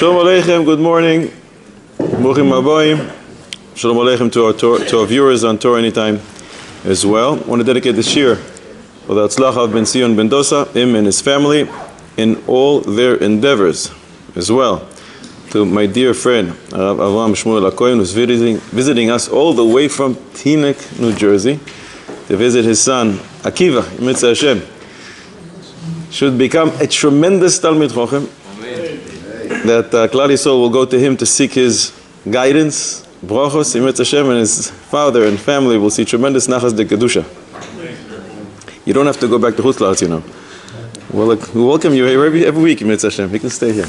Shalom Aleichem, good morning. Bruchim Habayim. Shalom Aleichem to our viewers on Torah Anytime as well. I want to dedicate this year for the Atzlacha of Ben Sion Ben Dosa, him and his family, in all their endeavors as well. To my dear friend, Rav Avraham Shmuel HaKohen, who's visiting us all the way from Teaneck, New Jersey, to visit his son, Akiva, VaYetzei Hashem. Should become a tremendous Talmid Chochem. That Klal Yisrael will go to him to seek his guidance, brachos, VaYetzei Hashem, and his father and family will see tremendous nachas de kedusha. You don't have to go back to Chutz La'aretz, you know. Well, we welcome you every week, VaYetzei Hashem. You can stay here.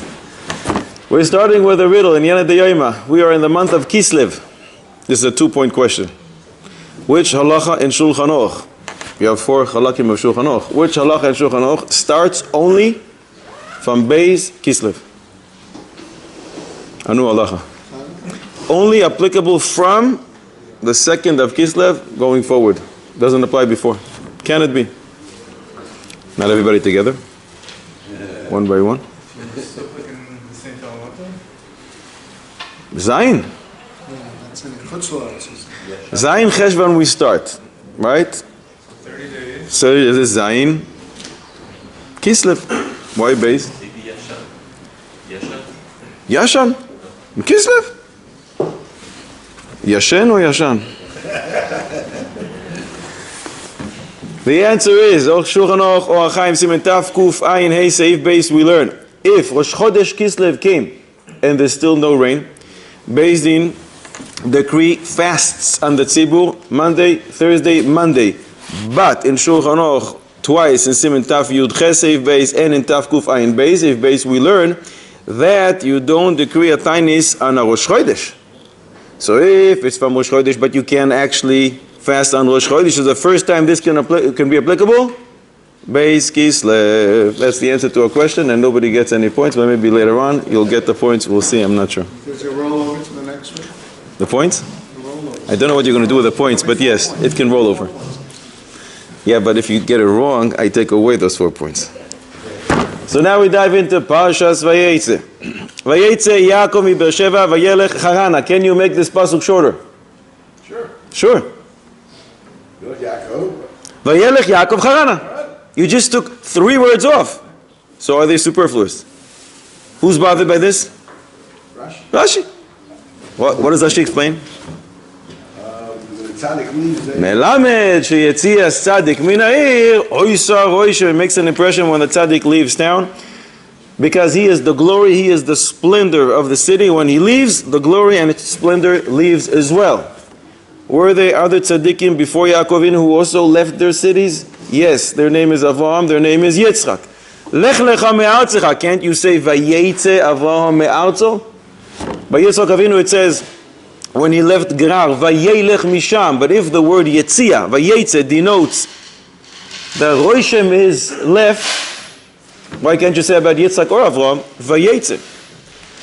We're starting with a riddle in Yana de Yoima. We are in the month of Kislev. This is a 2-point question. Which halacha in Shulchan Aruch? We have 4 halakim of Shulchan Aruch. Which halacha in Shulchan Aruch starts only from Beis Kislev? Anu halacha. Only applicable from the 2nd of Kislev going forward. Doesn't apply before. Can it be? Not everybody together. One by one. Zayin. Zayin Cheshvan we start, right? 30 days. So is it Zayin Kislev? Why base? Yashan? Kislev? Yashen or Yashan? The answer is Och Shulchan Aruch or Achaim Simen Taf Kuf Ayin Hey Seif Beis we learn. If Rosh Chodesh Kislev came and there's still no rain, Beis Din decree fasts on the tzibur Monday, Thursday, Monday. But in Shulchan Aruch twice in Simen Taf Yud Ches Seif Beis and in Taf Kuf Ayin Beis Seif Beis we learn that you don't decree a tainis on a Rosh Chodesh. So if it's from Rosh Chodesh but you can actually fast on Rosh Chodesh, is the first time this can be applicable? Beis Kislev. That's the answer to a question, and nobody gets any points, but maybe later on you'll get the points. We'll see, I'm not sure. There's a rollover to the next one? The points? I don't know what you're going to do with the points, but yes, it can roll over. Yeah, but if you get it wrong, I take away those 4 points. So now we dive into Parshas VaYetzei. VaYetzei Yaakov mi Beersheva vayelech Harana. Can you make this pasuk shorter? Sure. Good, Yaakov. Vayelech Yaakov Harana. You just took 3 words off. So are they superfluous? Who's bothered by this? Rashi. What does Rashi explain? Melamed sheyetzias tzaddik min ha'ir oisar roisha. It makes an impression when the tzaddik leaves town, because he is the glory, he is the splendor of the city. When he leaves, the glory and its splendor leaves as well. Were there other tzaddikim before Yaakovin who also left their cities? Yes, their name is Avraham, their name is Yitzchak. Lech lecha me'artzecha. Can't you say VaYetzei Avraham me'artzo? By Yitzchak Avinu it says, when he left Gerar, Vayelech Misham. But if the word Yetzia, VaYetzei, denotes that Roishem is left, why can't you say about Yitzchak or Avraham, VaYetzei?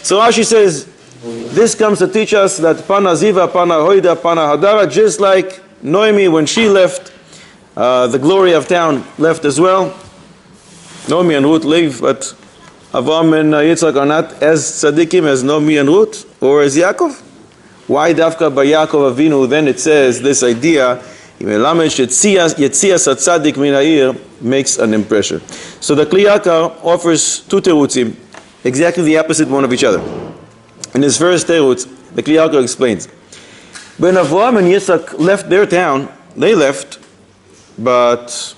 So Rashi says, this comes to teach us that Pana Ziva, Pana Hoida, Pana Hadara, just like Noemi when she left, the glory of town left as well. Noemi and Ruth leave, but Avraham and Yitzchak are not as tzaddikim as Noemi and Ruth or as Yaakov. Why Dafka by Yaakov Avinu? Then it says this idea, Yetzias HaTzadik min ha'ir, makes an impression. So the Kli Yakar offers 2 terutzim, exactly the opposite one of each other. In his first terutz, the Kli Yakar explains, when Avraham and Yitzchak left their town, they left, but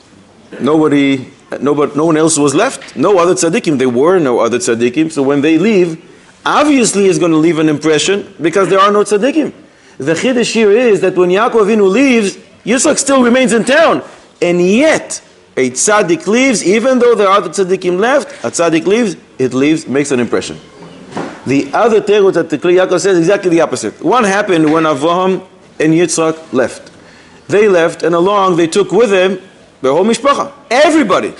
no one else was left. No other tzaddikim. There were no other tzaddikim. So when they leave, obviously it's going to leave an impression because there are no tzaddikim. The chiddush here is that when Yaakov Avinu leaves, Yitzchak still remains in town. And yet, a tzaddik leaves, even though there are other tzaddikim left, a tzaddik leaves, it leaves, makes an impression. The other terut that the Kli Yakar says exactly the opposite. One happened when Avraham and Yitzchak left. They left, and along they took with them their whole mishpacha. Everybody.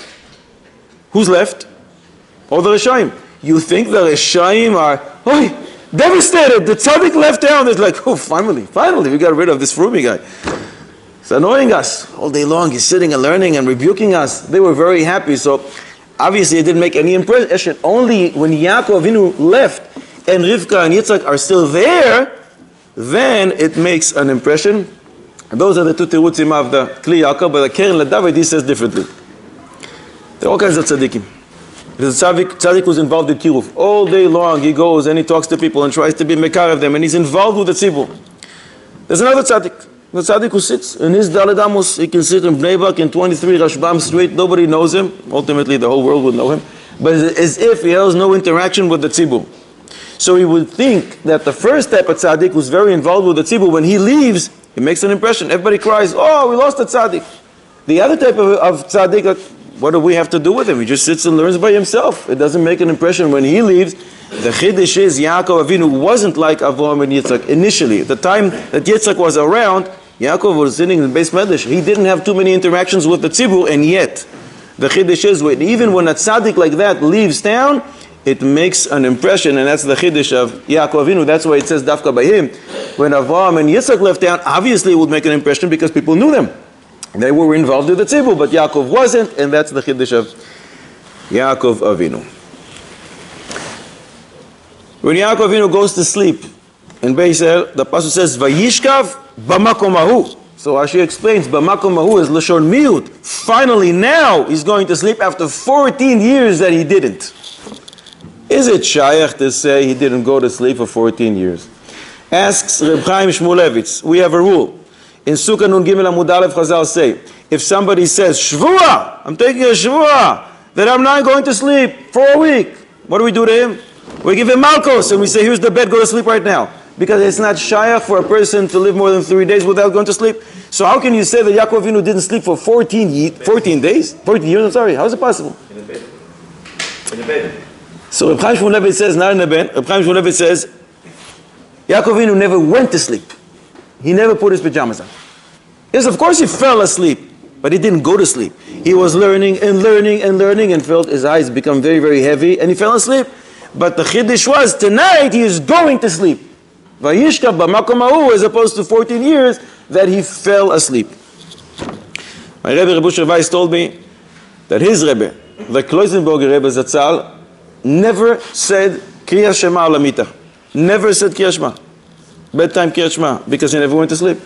Who's left? All the Reshaim. You think the Reshaim are devastated. The tzaddik left town. It's like, oh, finally, we got rid of this Frumi guy. It's annoying us all day long. He's sitting and learning and rebuking us. They were very happy. So obviously it didn't make any impression. Only when Yaakov Avinu left, and Rivka and Yitzchak are still there, then it makes an impression. And those are the two terutzim of the Kli Yaakov, but the Keren LeDavid, he says differently. There are all kinds of tzaddikim. There's a tzaddik who's involved in kiruv. All day long he goes and he talks to people and tries to be mekar of them, and he's involved with the tzibur. There's another tzaddik. The tzaddik who sits in his Daled Amos, he can sit in Bnei Brak in 23 Rashbam Street, nobody knows him. Ultimately the whole world would know him. But as if he has no interaction with the tzibur. So he would think that the first type of tzaddik who's very involved with the tzibur, when he leaves, he makes an impression. Everybody cries, oh, we lost the tzaddik. The other type of tzaddik, what do we have to do with him? He just sits and learns by himself. It doesn't make an impression when he leaves. The chiddush is Yaakov Avinu wasn't like Avraham and Yitzchak initially. At the time that Yitzchak was around, Yaakov was sitting in the Beis Medrash. He didn't have too many interactions with the tzibur, and yet the chiddush is even when a tzaddik like that leaves town, it makes an impression, and that's the chiddush of Yaakov Avinu. That's why it says dafka by him. When Avraham and Yitzchak left town, obviously it would make an impression because people knew them. They were involved with the tzibur, but Yaakov wasn't, and that's the chiddush of Yaakov Avinu. When Yaakov Avinu goes to sleep in Beis El, the pasuk says, "Vayishkav b'makom hahu." So Rashi explains, "B'makom hahu" is lashon miut. Finally, now he's going to sleep after 14 years that he didn't. Is it shayach to say he didn't go to sleep for 14 years? Asks Reb Chaim Shmulevitz. We have a rule. In Sukkah Nun Gimel Amud Aleph, Chazal say, if somebody says, Shvua, I'm taking a Shvua, that I'm not going to sleep for a week, what do we do to him? We give him Malkos, and we say, here's the bed, go to sleep right now. Because it's not shayach for a person to live more than 3 days without going to sleep. So how can you say that Yaakov Avinu didn't sleep for 14 days? 14 years, I'm sorry. How is it possible? In the bed. In the bed. So Reb Chaim Shmulevitz says, not in the bed. Reb Chaim Shmulevitz says, Yaakov Avinu never went to sleep. He never put his pajamas on. Yes, of course he fell asleep, but he didn't go to sleep. He was learning and learning and learning and felt his eyes become very, very heavy, and he fell asleep. But the chiddush was, tonight he is going to sleep. Vayishkav b'makom hahu, as opposed to 14 years that he fell asleep. My Rebbe, Rebbe Usher Weiss, told me that his Rebbe, the Kloisenberger Rebbe Zatzal, never said Kriyas Shema al Amita. Never said Kriyas Shema. Bedtime Kriyas Shema, because he never went to sleep.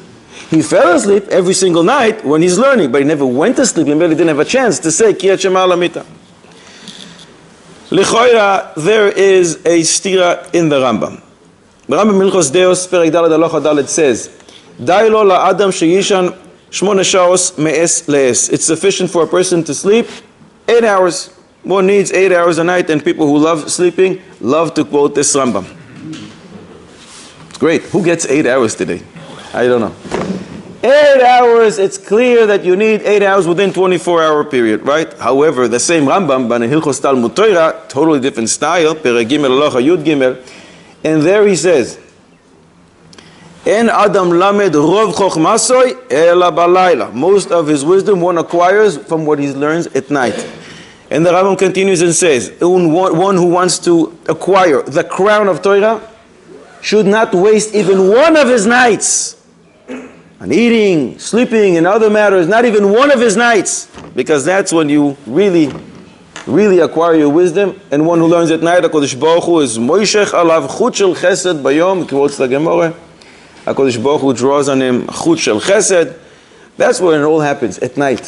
He fell asleep every single night when he's learning, but he never went to sleep and really didn't have a chance to say Kriyas Shema al Amita. L'choira, there is a stira in the Rambam. The Rambam Milchos Deos, Perek Daled Halacha Daled says, Dai lo la'adam sheyishan 8 sha'os me'es le'es. It's sufficient for a person to sleep 8 hours. One needs 8 hours a night, and people who love sleeping love to quote this Rambam. It's great. Who gets 8 hours today? I don't know. 8 hours, it's clear that you need 8 hours within 24-hour period, right? However, the same Rambam, B'nei Hilchos Talmud Torah, totally different style, Perek Gimel Halacha Yud Gimel, and there he says, En Adam Lamed Rov Chochmasoi Ela Balayla. Most of his wisdom one acquires from what he learns at night. And the Rambam continues and says, one who wants to acquire the crown of Torah should not waste even one of his nights on eating, sleeping, and other matters, not even one of his nights, because that's when you really acquire your wisdom. And one who learns at night, HaKadosh Baruch Hu is Moishech alav chut shel chesed bayom, quotes the Gemara. HaKadosh Baruch Hu draws on him chut shel chesed. That's when it all happens, at night.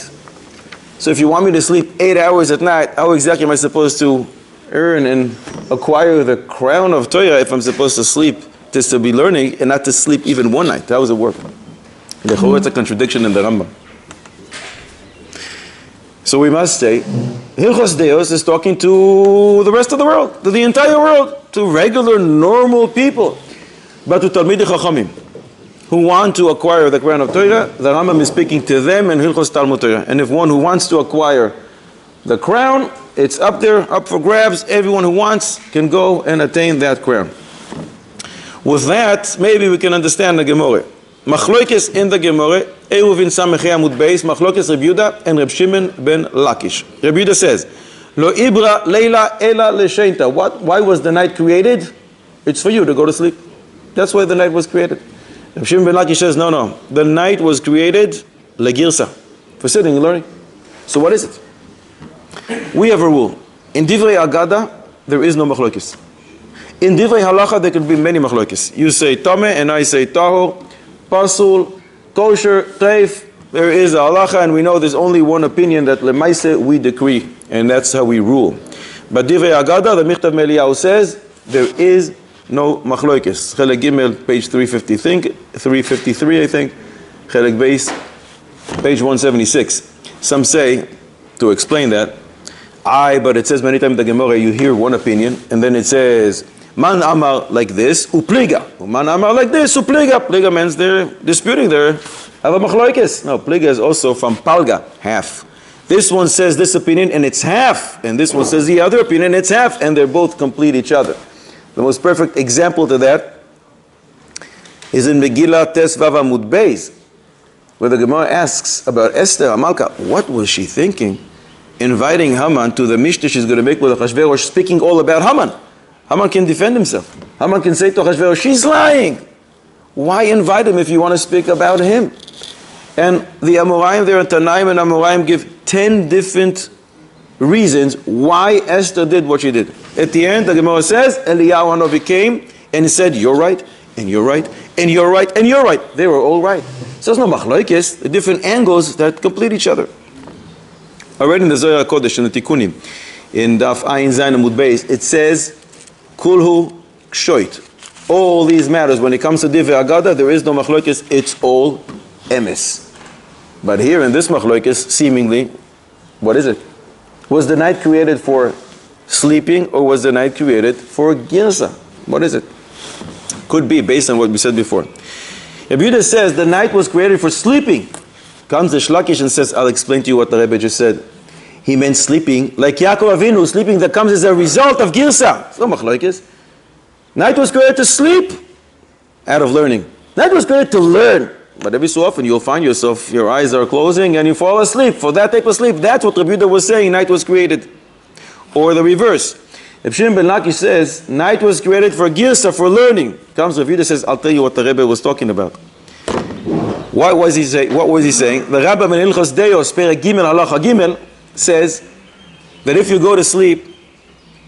So if you want me to sleep 8 hours at night, how exactly am I supposed to earn and acquire the crown of Torah if I'm supposed to sleep, just to be learning, and not to sleep even one night? How does it work? It's a contradiction in the Rambam. So we must say, Hilchos Deos is talking to the rest of the world, to the entire world, to regular, normal people. But to Talmidei Chachamim, who want to acquire the crown of Torah, the Rambam is speaking to them in Hilchos Talmud Torah. And if one who wants to acquire the crown, it's up there, up for grabs. Everyone who wants can go and attain that crown. With that, maybe we can understand the Gemara. Machlokes in the Gemara, Eruvin Samechei Amud Beis, Machlokes Reb Yehuda and Reb Shimon ben Lakish. Reb Yehuda says, Lo ibra leila ela lesheinta. Why was the night created? It's for you to go to sleep. That's why the night was created. Reb Shimon ben Lakish says, no. The night was created legirsa, for sitting and learning. So what is it? We have a rule. In Divrei Agada, there is no machlokes. In divrei halacha, there could be many machlokes. You say tameh, and I say tahor, pasul, kosher, treif. There is a halacha, and we know there's only one opinion that lemaise we decree, and that's how we rule. But divrei agada, the Michtav Meliyahu says, there is no machlokes. Chelek Gimel, page 353, I think. Chelek Beis, page 176. Some say, to explain that, but it says many times in the Gemara, you hear one opinion, and then it says, Man amar like this, upliga. Man amar like this, upliga. Pliga means they're disputing, they're have a machlokes. No, pliga is also from palga, half. This one says this opinion, and it's half. And this one says the other opinion, and it's half. And they're both complete each other. The most perfect example to that is in Megillah Tes Vav Amud Beis, where the Gemara asks about Esther Amalka. What was she thinking? Inviting Haman to the mishta she's going to make with Achashverosh, speaking all about Haman. Haman can defend himself. Haman can say to Achashverosh, she's lying. Why invite him if you want to speak about him? And the Amoraim there, Tanaim and Amoraim give 10 different reasons why Esther did what she did. At the end, the Gemara says, Eliyahu Hanavi came and he said, you're right, and you're right, and you're right, and you're right. They were all right. So there's no machlokes, the different angles that complete each other. I read in the Zohar HaKodesh in the Tikkunim, in Daf Ayin Zayin Amud Beis, it says, Kulhu kshoit. All these matters, when it comes to Divrei Agada, there is no machlokes, it's all emes. But here in this machlokes, seemingly, what is it? Was the night created for sleeping, or was the night created for girsa? What is it? Could be, based on what we said before. Rabbi Yehuda says the night was created for sleeping. Comes the Shlakish and says, I'll explain to you what the Rebbe just said. He meant sleeping, like Yaakov Avinu, sleeping that comes as a result of girsa. It's no machlokes. Night was created to sleep out of learning. Night was created to learn. But every so often you'll find yourself, your eyes are closing and you fall asleep. For that type of sleep, that's what Rabbi Yehuda was saying, night was created. Or the reverse. Reb Shimon ben Lakish says, night was created for girsa, for learning. Comes Rabbi Yehuda says, I'll tell you what the Rebbe was talking about. What was he saying? The Rabbi ben Ilchos Deos, Perek Gimel Halacha Gimel, says that if you go to sleep,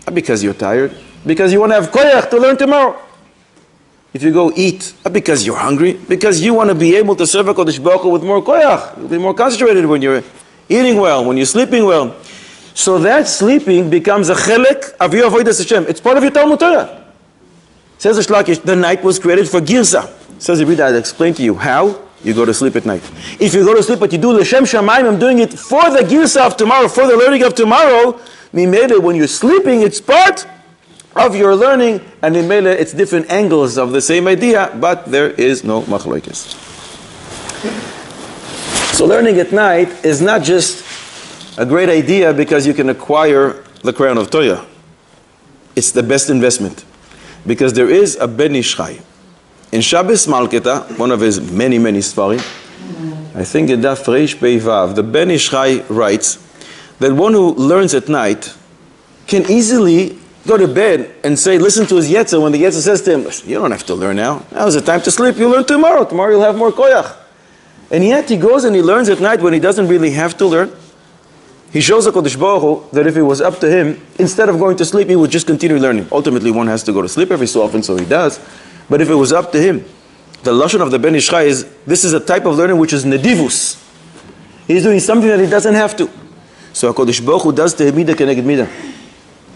not because you're tired, because you want to have koyach to learn tomorrow. If you go eat, not because you're hungry, because you want to be able to serve HaKadosh Baruch Hu with more koyach. You'll be more concentrated when you're eating well, when you're sleeping well. So that sleeping becomes a chelek of your avodas Hashem. It's part of your Talmud Torah. Says the Shlakish, the night was created for girsa. Says the Rebbe, I'll explain to you how you go to sleep at night. If you go to sleep but you do l'shem shamayim, I'm doing it for the girsa of tomorrow, for the learning of tomorrow, mimele, when you're sleeping, it's part of your learning, and mimele, it's different angles of the same idea, but there is no machlokes. So learning at night is not just a great idea because you can acquire the crown of Torah. It's the best investment. Because there is a Ben Ish Chai. In Shabbos Malketa, one of his many, many Sfarim, I think in Daf Reish Pei Vav, the Ben Ish Chai writes that one who learns at night can easily go to bed and say, listen to his VaYetzei when the VaYetzei says to him, listen, you don't have to learn now. Now is the time to sleep. You'll learn tomorrow. Tomorrow you'll have more koyach. And yet he goes and he learns at night when he doesn't really have to learn. He shows HaKadosh Baruch Hu that if it was up to him, instead of going to sleep, he would just continue learning. Ultimately, one has to go to sleep every so often, so he does. But if it was up to him, the lashon of the Ben Ish Chai is, this is a type of learning which is nedivus. He's doing something that he doesn't have to. So HaKadosh Baruch Hu does tehemida keneged mida.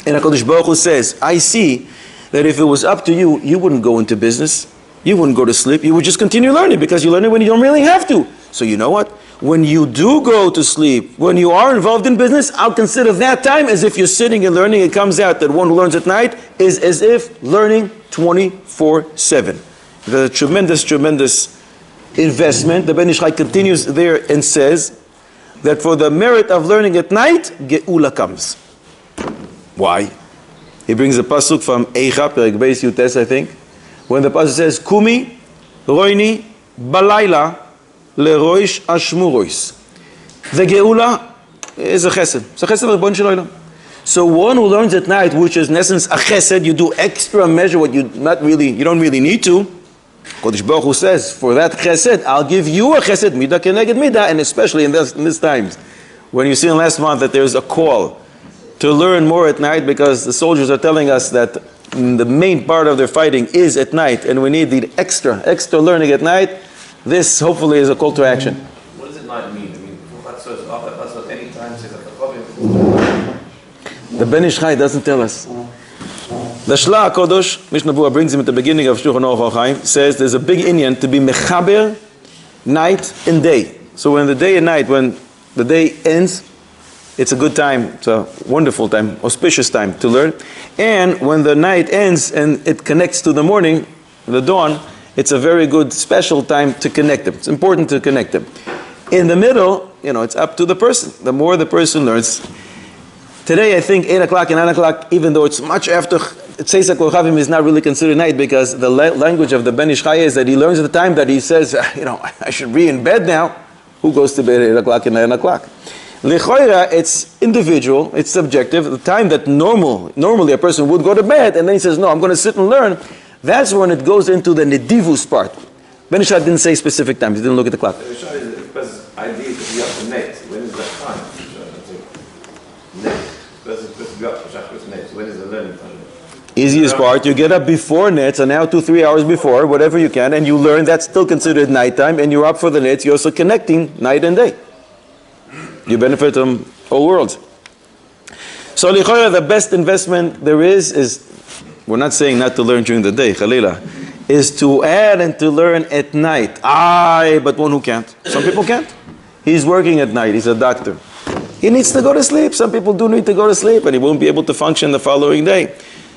And HaKadosh Baruch Hu says, I see that if it was up to you, you wouldn't go into business. You wouldn't go to sleep. You would just continue learning because you learn it when you don't really have to. So you know what? When you do go to sleep, when you are involved in business, I'll consider that time as if you're sitting and learning. It comes out that one who learns at night is as if learning 24/7. The tremendous, tremendous investment. The Ben Ish Chai continues there and says that for the merit of learning at night, Geula comes. Why? He brings a pasuk from Eicha, Perek Beis Yutes, I think, when the pasuk says, Kumi, Roini, Balayla, Leroish Ashmurois. The Geula is a chesed. It's a chesed of Rebbeinu Shel Olam. So one who learns at night, which is in essence a chesed, you do extra measure what you don't really need to. Kodesh Baruch Hu says, for that chesed, I'll give you a chesed, midah keneged midah, and especially in this times, when you see in last month that there's a call to learn more at night because the soldiers are telling us that the main part of their fighting is at night, and we need the extra learning at night, this hopefully is a call to action. What does it not mean? I mean, that's what any time says like the Ben Ish Chai doesn't tell us. The Shla HaKodosh, Mishnah Berurah brings him at the beginning of Shulchan Aruch HaChaim, says there's a big inyan to be mechaber night and day. So when the day and night, when the day ends, it's a good time, it's a wonderful time, auspicious time to learn. And when the night ends and it connects to the morning, the dawn, it's a very good special time to connect them. It's important to connect them. In the middle, it's up to the person. The more the person learns. Today I think 8 o'clock and 9 o'clock, even though it's much after Tzeis HaKochavim, is not really considered night, because the language of the Ben Ish Chai is that he learns at the time that he says, I should be in bed now. Who goes to bed at 8 o'clock and 9 o'clock? L'choira, it's individual, it's subjective. The time that normally a person would go to bed, and then he says, no, I'm going to sit and learn, that's when it goes into the nedivus part. Ben Ish Chai didn't say specific times, he didn't look at the clock. Because idea to be up to next. When is that time? Next. Because it's supposed to be up to next. When is the learning time? Easiest part, you get up before nets, and now 2-3 hours before, whatever you can, and you learn. That's still considered nighttime, and you're up for the nets. You're also connecting night and day. You benefit from all worlds. So the best investment there is, we're not saying not to learn during the day, Khalila, is to add and to learn at night. But one who can't. Some people can't. He's working at night, he's a doctor. He needs to go to sleep. Some people do need to go to sleep, and he won't be able to function the following day.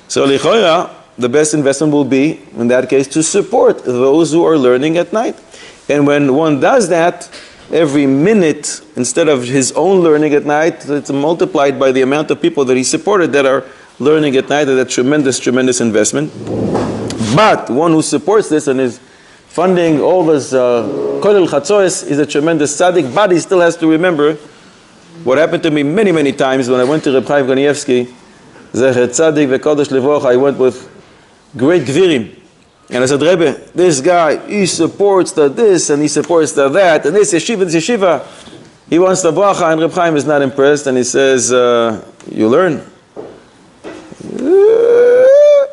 So the best investment will be, in that case, to support those who are learning at night. And when one does that, every minute, instead of his own learning at night, it's multiplied by the amount of people that he supported that are learning at night, and that's tremendous investment. But one who supports this and is funding all this Kolel Chatzos is a tremendous tzaddik, but he still has to remember what happened to me many times when I went to Reb Chaim Kanievsky, Zecher Tzaddik V'Kodesh Livrocha. I went with great Gvirim. And I said, Rebbe, this guy, he supports the this, and he supports the that, and this yeshiva. He wants the bracha, and Reb Chaim is not impressed, and he says, you learn?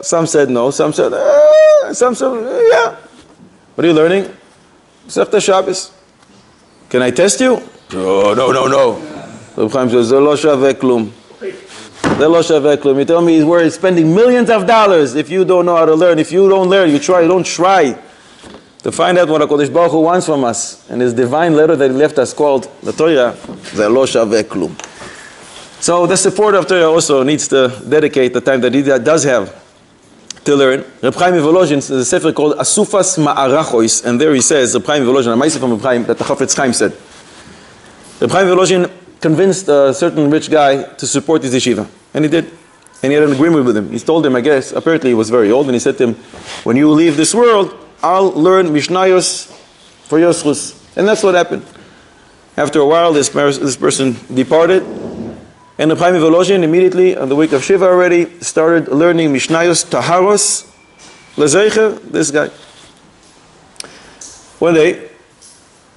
Some said no, some said, yeah. What are you learning? Sefta Shabbos. Can I test you? Oh, no. Reb Chaim says, Ze lo shaveh klum. You tell me he's spending millions of dollars if you don't know how to learn. If you don't learn, you don't try to find out what HaKadosh Baruch Hu wants from us. And his divine letter that he left us called the Torah, Ze lo shaveh klum. So the supporter of Torah also needs to dedicate the time that he does have to learn. Reb Chaim Volozhin, there's a sefer called Asufas Ma'arachois, and there he says, Reb Chaim Volozhin, a ma'aseh from Reb Chaim, that the Chafetz Chaim said. Reb Chaim Volozhin convinced a certain rich guy to support his yeshiva. And he did. And he had an agreement with him. He told him, I guess, apparently he was very old, and he said to him, when you leave this world, I'll learn Mishnayos for Yoschus. And that's what happened. After a while, this person departed, and Reb Chaim Volozhin immediately, on the week of Shiva already, started learning Mishnayos Taharos Lezecher, this guy. One day,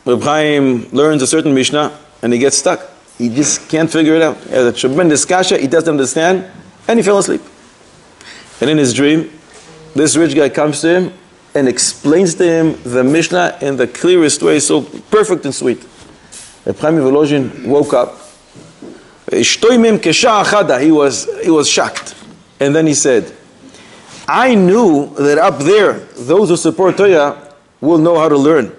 Reb Chaim learns a certain Mishnah, and he gets stuck. He just can't figure it out. He has a tremendous kasha, he doesn't understand, and he fell asleep. And in his dream, this rich guy comes to him and explains to him the Mishnah in the clearest way, so perfect and sweet. Reb Chaim Volozhin woke up. He was shocked. And then he said, I knew that up there, those who support Torah will know how to learn.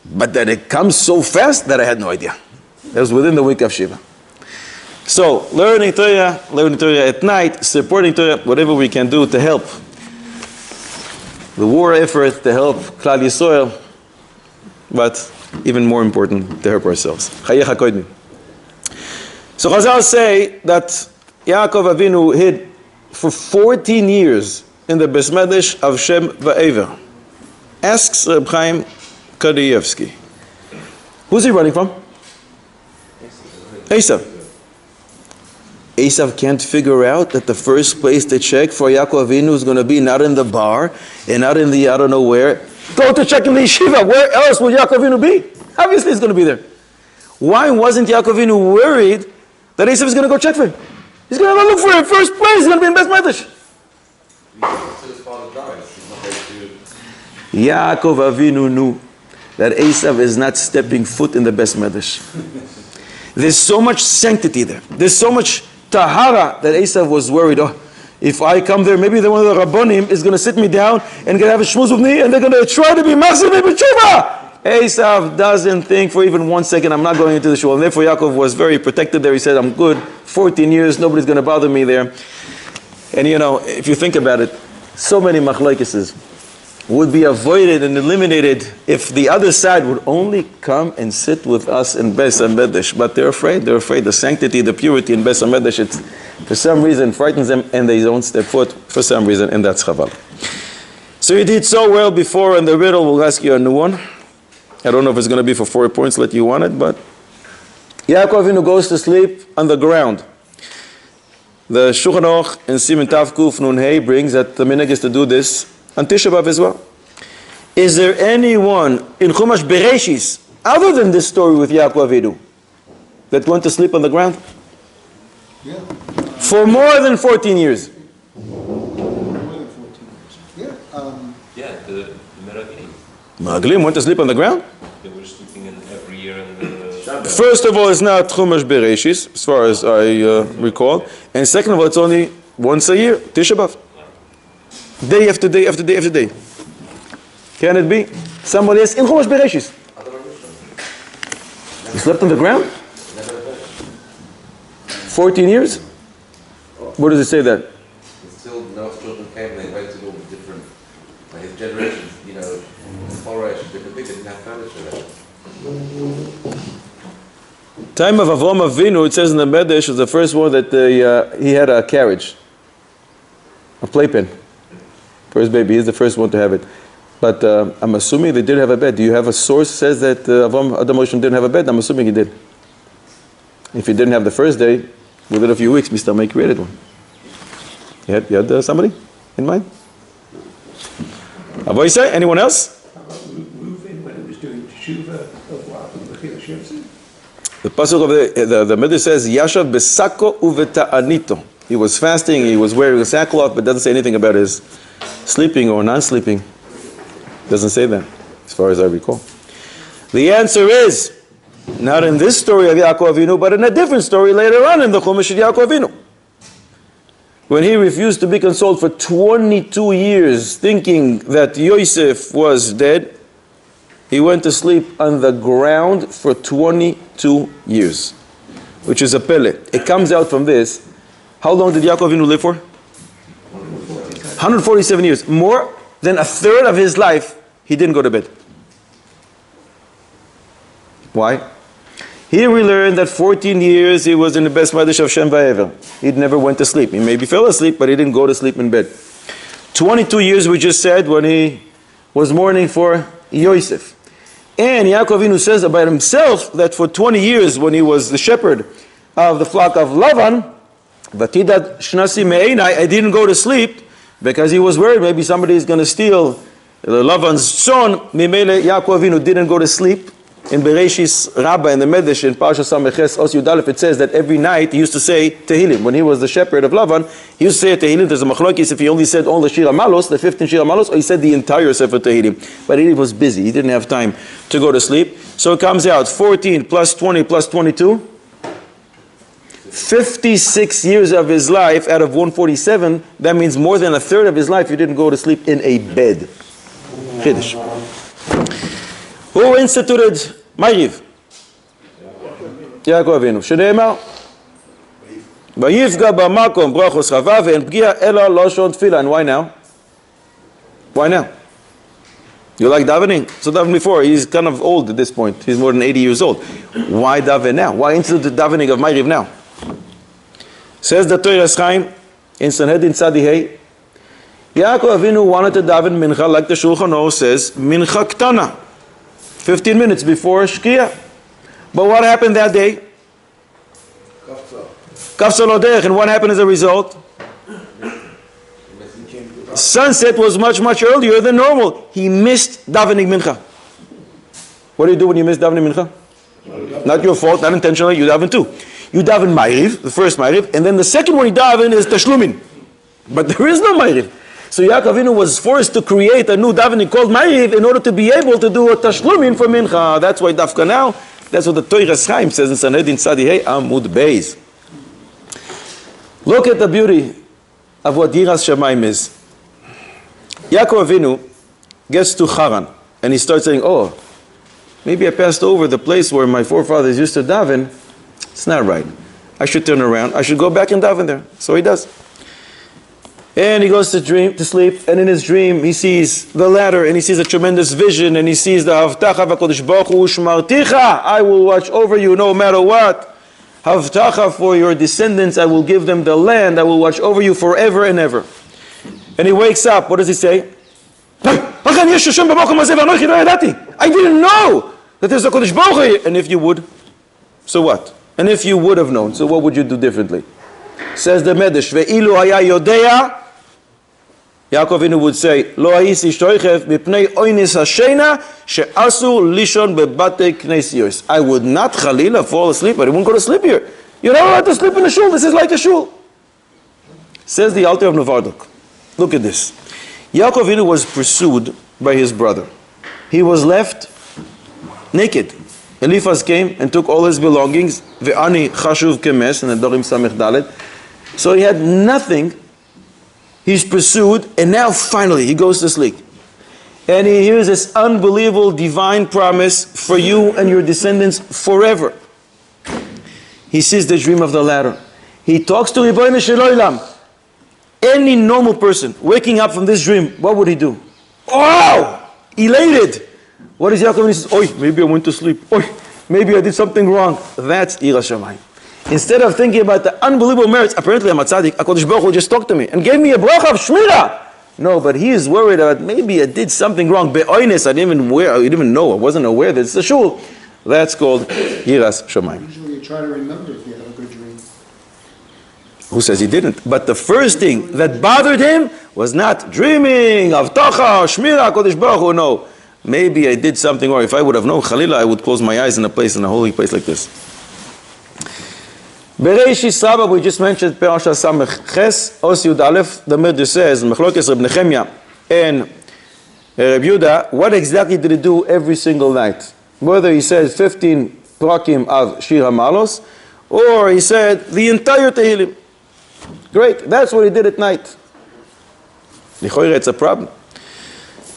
But that it comes so fast that I had no idea. That was within the week of Shiva. So, learning Torah at night, supporting Torah, whatever we can do to help the war effort, to help Klal Yisrael, but even more important, to help ourselves. Chayecha kodim. So Chazal say that Yaakov Avinu hid for 14 years in the Beis Medrash of Shem Va'ever. Asks Reb Chaim Kanievsky. Who's he running from? Esav. Esav can't figure out that the first place to check for Yaakov Avinu is going to be not in the bar and not in the I don't know where. Go to check in the yeshiva. Where else will Yaakov Avinu be? Obviously he's going to be there. Why wasn't Yaakov Avinu worried that Esav is going to go check for him? He's going to look for him first place. He's going to be in Beis Medrash. His father died. He's not going to. Yaakov Avinu knew that Esav is not stepping foot in the best medrash. There's so much sanctity there. There's so much tahara that Esav was worried, oh, if I come there, maybe one of the Rabbonim is going to sit me down and going to have a shmuz with me and they're going to try to be massive b'tshuva. Esav doesn't think for even 1 second, I'm not going into the shul. And therefore Yaakov was very protected there. He said, I'm good. 14 years, nobody's going to bother me there. And you know, if you think about it, so many machlokes would be avoided and eliminated if the other side would only come and sit with us in Beis HaMedrash. But they're afraid. They're afraid. The sanctity, the purity in Beis HaMedrash, it's for some reason frightens them and they don't step foot for some reason, and that's chaval. So you did so well before, and the riddle will ask you a new one. I don't know if it's going to be for 4 points like you want it, but Yaakov Avinu goes to sleep on the ground. The Shulchan Aruch in Siman Tav Kuf Nun Hey brings that the minhag is to do this on Tisha B'Av as well. Is there anyone in Chumash Bereshis, other than this story with Yaakov Avinu, that went to sleep on the ground? Yeah. For more than 14 years. More than 14 years. Yeah, the Meraglim. Meraglim went to sleep on the ground? They were sleeping in every year in the Shabbat. First of all, it's not Chumash Bereshis, as far as I recall. And second of all, it's only once a year, Tisha B'Av. Day after day after day after day. Can it be? Somebody else in Chumash Bereshis. He slept on the ground? 14 years? Where does it say that? Still, Noah's children came, they waited all the different, like his generations, you know, generations, different things, they didn't have furniture. Time of Avram Avinu, it says in the Medrash, was the first one that he had a carriage, a playpen for his baby. He's the first one to have it. But I'm assuming they did have a bed. Do you have a source that says that Avram Adam Rishon didn't have a bed? I'm assuming he did. If he didn't have the first day, within a few weeks, Mr. May created one. You had somebody in mind? VaYetzei, anyone else? Moving when it was doing teshuva of what? The pasuk of the Medrash says, Yashav besako uveta'anito. He was fasting, he was wearing a sackcloth, but doesn't say anything about his sleeping or non-sleeping. Doesn't say that, as far as I recall. The answer is, not in this story of Yaakov Avinu, but in a different story later on in the Chumash of Yaakov Avinu. When he refused to be consoled for 22 years, thinking that Yosef was dead, he went to sleep on the ground for 22 years, which is a pele. It comes out from this. How long did Yaakov Avinu live for? 147 years. More than a third of his life, he didn't go to bed. Why? Here we learn that 14 years he was in the best Madash of Shem Va'ever. He never went to sleep. He maybe fell asleep, but he didn't go to sleep in bed. 22 years we just said when he was mourning for Yosef. And Yaakov Avinu says about himself that for 20 years when he was the shepherd of the flock of Lavan, Vatidat Shnasi Me'enai, I didn't go to sleep because he was worried maybe somebody is going to steal Lavan's son. Mimele Yaakov Avinu didn't go to sleep. In Bereshis Rabbah, in the Medrash, in Parsha Sameches Os Yudalef, it says that every night he used to say Tehillim. When he was the shepherd of Lavan, he used to say Tehillim. There's a machlokes if he only said all the Shir HaMalos, the 15 Shir HaMalos, or he said the entire Sefer Tehillim. But he was busy. He didn't have time to go to sleep. So it comes out 14 plus 20 plus 22. 56 years of his life out of 147. That means more than a third of his life he didn't go to sleep in a bed. Chiddush. Who instituted Ma'ariv? Yaakov Avinu. Shneimar Vayifga b'makom brachos chava ve'en pgia ela loshon tefillah. And why now? Why now? You like davening? So daven before. He's kind of old at this point. He's more than 80 years old. Why daven now? Why institute the davening of Ma'ariv now? Says the Torah Chaim in Sanhedrin Tzadi Hey, Yaakov Avinu wanted to daven mincha like the Shulchan Aruch says, mincha ktana. 15 minutes before Shkia. But what happened that day? Kafsa lo derech. And what happened as a result? Sunset was much, much earlier than normal. He missed davening mincha. What do you do when you miss davening mincha? Not your fault, not intentionally, you daven too. You daven Ma'ariv, the first Ma'ariv, and then the second one you daven is Tashlumin. But there is no Ma'ariv. So Yaakov Avinu was forced to create a new davening called Ma'ariv in order to be able to do a tashlumin for Mincha. That's why Dafka now, that's what the Torah Chaim says in Sanhedrin Tzadi Hey Amud Beis. Look at the beauty of what Yiras Shamayim is. Yaakov Avinu gets to Haran and he starts saying, oh, maybe I passed over the place where my forefathers used to daven. It's not right. I should turn around. I should go back and daven there. So he does. And he goes to sleep, and in his dream he sees the ladder, and he sees a tremendous vision, and he sees the Havtacha v'Kodesh Baruch Hu Shmarticha, I will watch over you no matter what. Havtacha, for your descendants, I will give them the land, I will watch over you forever and ever. And he wakes up, what does he say? I didn't know that there's a Kodesh Baruch Hu here. And if you would, so what? And if you would have known, so what would you do differently? Says the Medrash, Ve'ilu haya yodea, Yaakov Avinu would say, Lo ha'isi shtoichev mipnei oinis hashena she'asur lishon bebate knesiyos. I would not chalila fall asleep, but I wouldn't go to sleep here. You're not allowed to sleep in a shul. This is like a shul. Says the Alter of Novardok. Look at this. Yaakov Avinu was pursued by his brother. He was left naked. Eliphaz came and took all his belongings. Ve'ani chashuv kemes, and the Dorim Samech Dalet. So he had nothing. He's pursued, and now finally he goes to sleep. And he hears this unbelievable divine promise for you and your descendants forever. He sees the dream of the ladder. He talks to Ribono Shel Olam. Any normal person waking up from this dream, what would he do? Wow! Elated! What does Yaakov? He says, oi, maybe I went to sleep. Oi, maybe I did something wrong. That's Yiras Shamayim. Instead of thinking about the unbelievable merits, apparently I'm a tzaddik, HaKadosh Baruch Hu just talked to me and gave me a bracha of shmira. No, but he is worried about maybe I did something wrong. Be'oines, I didn't even know, I wasn't aware that it's a shul. That's called Yiras Shamayim. Usually you try to remember if you have a good dream. Who says he didn't? But the first thing that bothered him was not dreaming of Tacha, Shmira, HaKadosh Baruch Hu. No, maybe I did something wrong. If I would have known Chalila, I would close my eyes in a holy place like this. Bereishis Rabbah, we just mentioned Perasha Samech Ches, Os Yud Aleph, the Medrash says, Mechlokes Reb Nechemia and Reb Yehuda, what exactly did he do every single night? Whether he said 15 prakim of Shir HaMalos, or he said the entire Tehillim. Great, that's what he did at night. Lichoyre, it's a problem.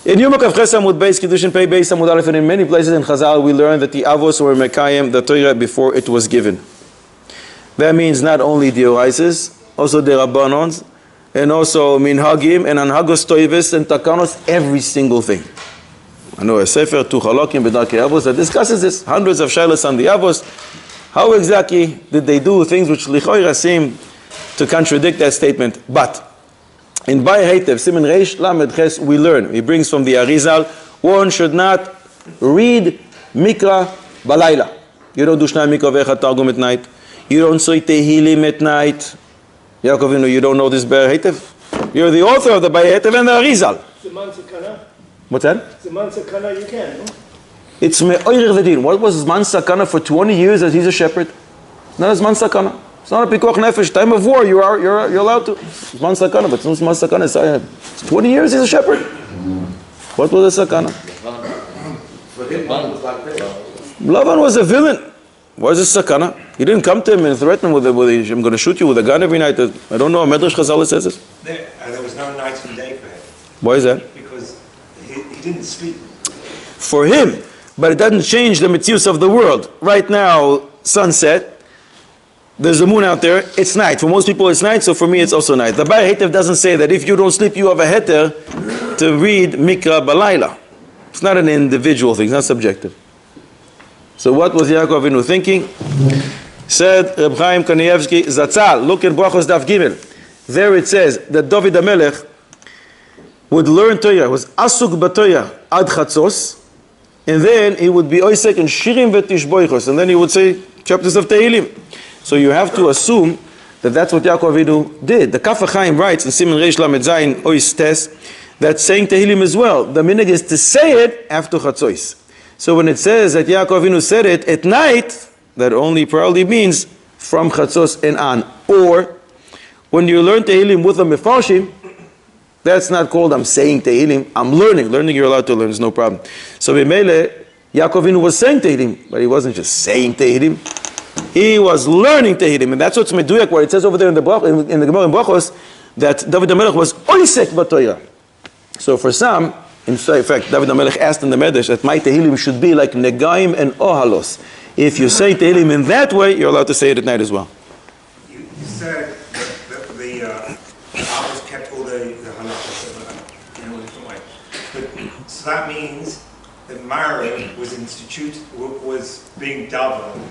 In Yom Kav Ches Amud Beis, Kiddushin Pei Beis Amud Aleph, and in many places in Chazal, we learn that the Avos were Mekayim, the Torah, before it was given. That means not only the Oraises, also the Rabbanons, and also Minhagim, and Anhagos Toives, and Takanos, every single thing. I know a Sefer, Tuchalokim, B'darkei Avos, that discusses this, hundreds of Shailas on the Avos. How exactly did they do things which Lichoira seem to contradict that statement? But in VaYetzei, Siman Reish Lamed Ches, we learn, he brings from the Arizal, one should not read Mikra Balayla. You don't do Shnai Mikra Ve'echad Targum at night. You don't say Tehillim at night. Yaakov Avinu, you don't know this VaYetzei? You're the author of the VaYetzei and the Arizal. Zeman Sakana? What's that? Zeman Sakana you can, no? It's Me'oyer V'din. What was Zman Sakana for 20 years as he's a shepherd? Not a Zman Sakana. It's not a Pikuach Nefesh. Time of war, you're allowed to. Zman Sakana, but it's not Zman Sakana. It's 20 years he's a shepherd. What was a Sakana? For him, one was like this. Lavan was a villain. Why is this Sakana? He didn't come to him and threaten him with I'm going to shoot you with a gun every night. I don't know. Medrash Chazal says this. There was no night and day for him. Why is that? Because he didn't sleep. For him. But it doesn't change the mitzvahs of the world. Right now, sunset. There's a moon out there. It's night. For most people, it's night. So for me, it's also night. The VaYetzei doesn't say that if you don't sleep, you have a heter to read Mikra Balayla. It's not an individual thing. It's not subjective. So what was Yaakov Avinu thinking? Said Reb Chaim Kanievsky Zatzal. Look at Brachos Daf Gimel. There it says that David HaMelech would learn Torah. Was Asuk B'Torah Ad Chatzos. And then he would be Oisek and Shirim V'Tishboichos. And then he would say chapters of Tehillim. So you have to assume that that's what Yaakov Avinu did. The Kaf HaChaim writes in Siman Reish Lamed Zayin Ois Tes that saying Tehillim as well. The minhag is to say it after Chatzos. So when it says that Yaakov Avinu said it at night, that only probably means from Chatzos and on. Or when you learn Tehillim with the Mefarshim, That's not called I'm saying Tehillim. I'm learning. Learning you're allowed to learn, there's no problem. So Bimele, Yaakov Avinu was saying Tehillim, but he wasn't just saying Tehillim. He was learning Tehillim, and that's what's Meduyak, where it says over there in the Gemara in Brachos that David HaMelech was Oisek B'Torah. So for some, in fact, David HaMelech asked in the Medrash that my Tehillim should be like Negaim and Ohalos. If you say Tehillim in that way, you're allowed to say it at night as well. You said that the Abbas kept all the halachas in all different ways. But, so that means that Mary was being davened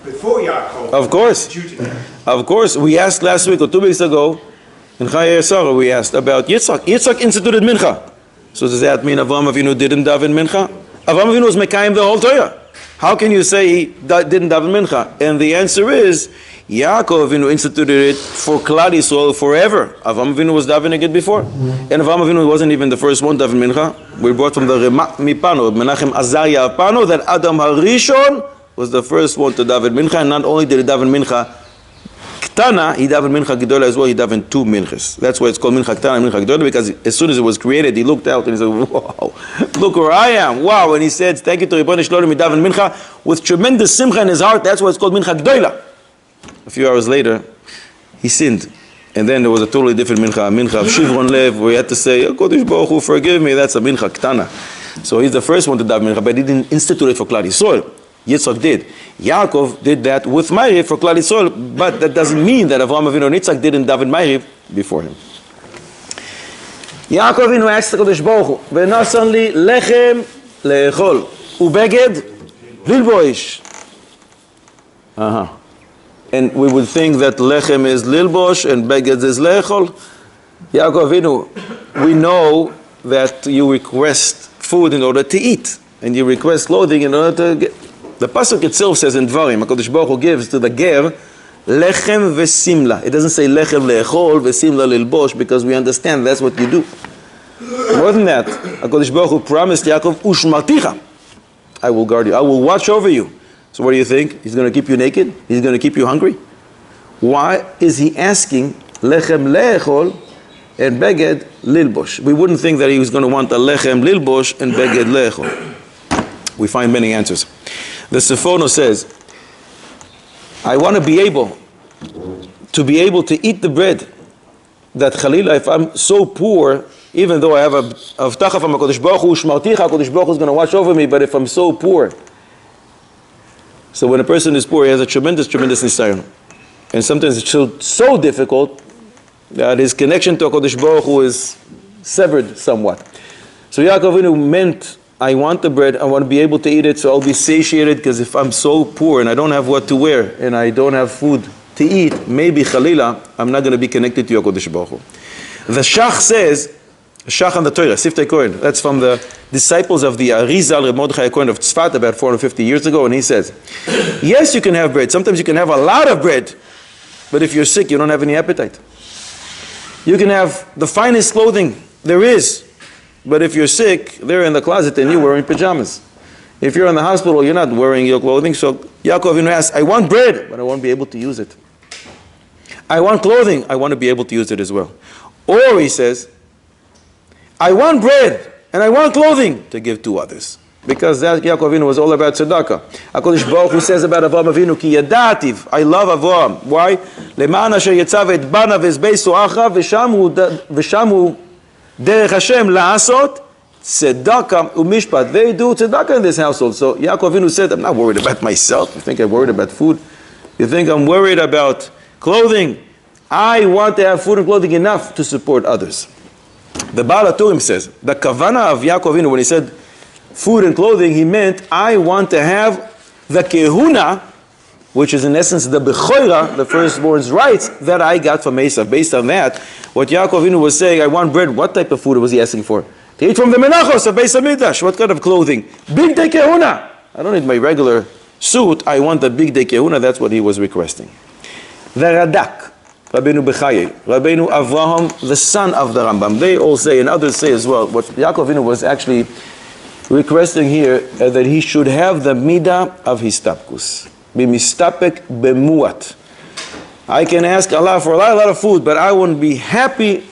before Yaakov. Of course. Of course. We asked last week or 2 weeks ago, in Chayei Sarah, we asked about Yitzchak. Yitzchak instituted Mincha. So does that mean Avraham Avinu didn't daven Mincha? Avraham Avinu was Mekayim the whole Torah. How can you say he didn't daven Mincha? And the answer is, Yaakov Avinu instituted it for Klal Yisrael forever. Avraham Avinu was davening it before. And Avraham Avinu wasn't even the first one to daven Mincha. We brought from the Mipano, Menachem Azariah of Pano, that Adam HaRishon was the first one to daven Mincha. And not only did he daven Mincha Ktana, he davened Mincha Gedola as well. He davened 2 minchas. That's why it's called Mincha Ktana and Mincha Gedola, because as soon as it was created, he looked out and he said, "Wow, look where I am! Wow!" And he said, "Thank you to Ribbon Shlorim." He davened Mincha with tremendous simcha in his heart. That's why it's called Mincha Gedola. A few hours later, he sinned, and then there was a totally different Mincha of Shivron Lev, where he had to say, "Kodesh Baruch Hu, forgive me." That's a Mincha Ktana. So he's the first one to daven Mincha, but he didn't institute it for Klal Yisrael. Yitzchak did. Yaakov did that with Ma'ariv for Klal Yisrael, but that doesn't mean that Avraham Avinu and Yitzchak didn't daven Ma'ariv before him. Yaakov Avinu asked the Kodesh Baruch Hu, "V'nasan li lechem le'echol ubeged lilboish." And we would think that lechem is lilbosh and beged is le'echol. Yaakov Avinu, we know that you request food in order to eat, and you request clothing in order to get. The pasuk itself says in Dvarim, HaKadosh Baruch Hu gives to the ger lechem v'simla. It doesn't say lechem le'echol v'simla lilbosh, because we understand that's what you do. More than that, HaKadosh Baruch Hu promised Yaakov, ushmarticha, I will guard you, I will watch over you. So what do you think? He's going to keep you naked? He's going to keep you hungry? Why is he asking lechem le'echol and beged lilbosh? We wouldn't think that he was going to want a lechem lilbosh and beged le'echol. We find many answers. The Sefono says, I want to be able to eat the bread that Chalila, if I'm so poor, even though I have a avtacha from HaKadosh Baruch Hu, Shmarticha, HaKadosh Baruch Hu is going to watch over me, but if I'm so poor. So when a person is poor, he has a tremendous nisayon. And sometimes it's so difficult that his connection to HaKadosh Baruch Hu is severed somewhat. So Yaakov Avinu meant, I want the bread, I want to be able to eat it, so I'll be satiated, because if I'm so poor and I don't have what to wear and I don't have food to eat, maybe Chalila, I'm not going to be connected to HaKadosh Baruch Hu. The Shach says, Shach on the Torah, Siftei Kohen, that's from the disciples of the Arizal Reb Mordechai Kohen of Tzfat about 450 years ago, and he says, yes, you can have bread, sometimes you can have a lot of bread, but if you're sick, you don't have any appetite. You can have the finest clothing there is, but if you're sick, they're in the closet and you're wearing pajamas. If you're in the hospital, you're not wearing your clothing. So Yaakov Avinu asks, I want bread, but I won't be able to use it. I want clothing, I want to be able to use it as well. Or he says, I want bread and I want clothing to give to others. Because that Yaakov Avinu was all about tzedakah. HaKadosh Baruch Hu says about Avraham Avinu, Ki yadativ, I love Avraham. Why? Le'man asher yetzav et banav es beiso achav v'shamu derech Hashem la'asot tzedakah u'mishpat. They do tzedakah in this household. So Yaakov Avinu said, I'm not worried about myself. You think I'm worried about food? You think I'm worried about clothing? I want to have food and clothing enough to support others. The Baal HaTurim says, the kavana of Yaakov Avinu, when he said food and clothing, he meant, I want to have the kehuna, which is in essence the bechoira, the firstborn's rights, that I got from Esav. Based on that, what Yaakov Avinu was saying, I want bread. What type of food was he asking for? To eat from the menachos of Beis HaMikdash. What kind of clothing? Big day kehuna. I don't need my regular suit. I want the big day kehuna. That's what he was requesting. The Radak, Rabbeinu Bechaye, Rabbeinu Avraham, the son of the Rambam. They all say, and others say as well, what Yaakov Avinu was actually requesting here, that he should have the midah of histapkus. B'mistapek b'muat. I can ask Allah for a lot of food, but I wouldn't be happy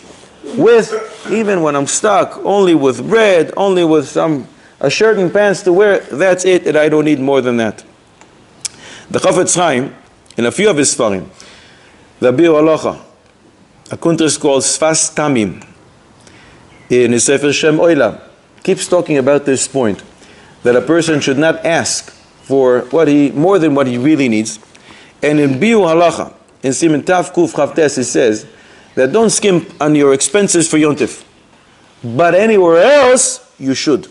with, even when I'm stuck, only with bread, only with a shirt and pants to wear, that's it, and I don't need more than that. The Chafetz Chaim, in a few of his Sfarim, the Bir Halacha, a kuntres called Sfas Tamim, in his Sefer Shem Oila, keeps talking about this point, that a person should not ask for more than what he really needs. And in Bir Halacha, in Siman Tav Kuf Chavtes, it says that don't skimp on your expenses for Yontif, but anywhere else you should.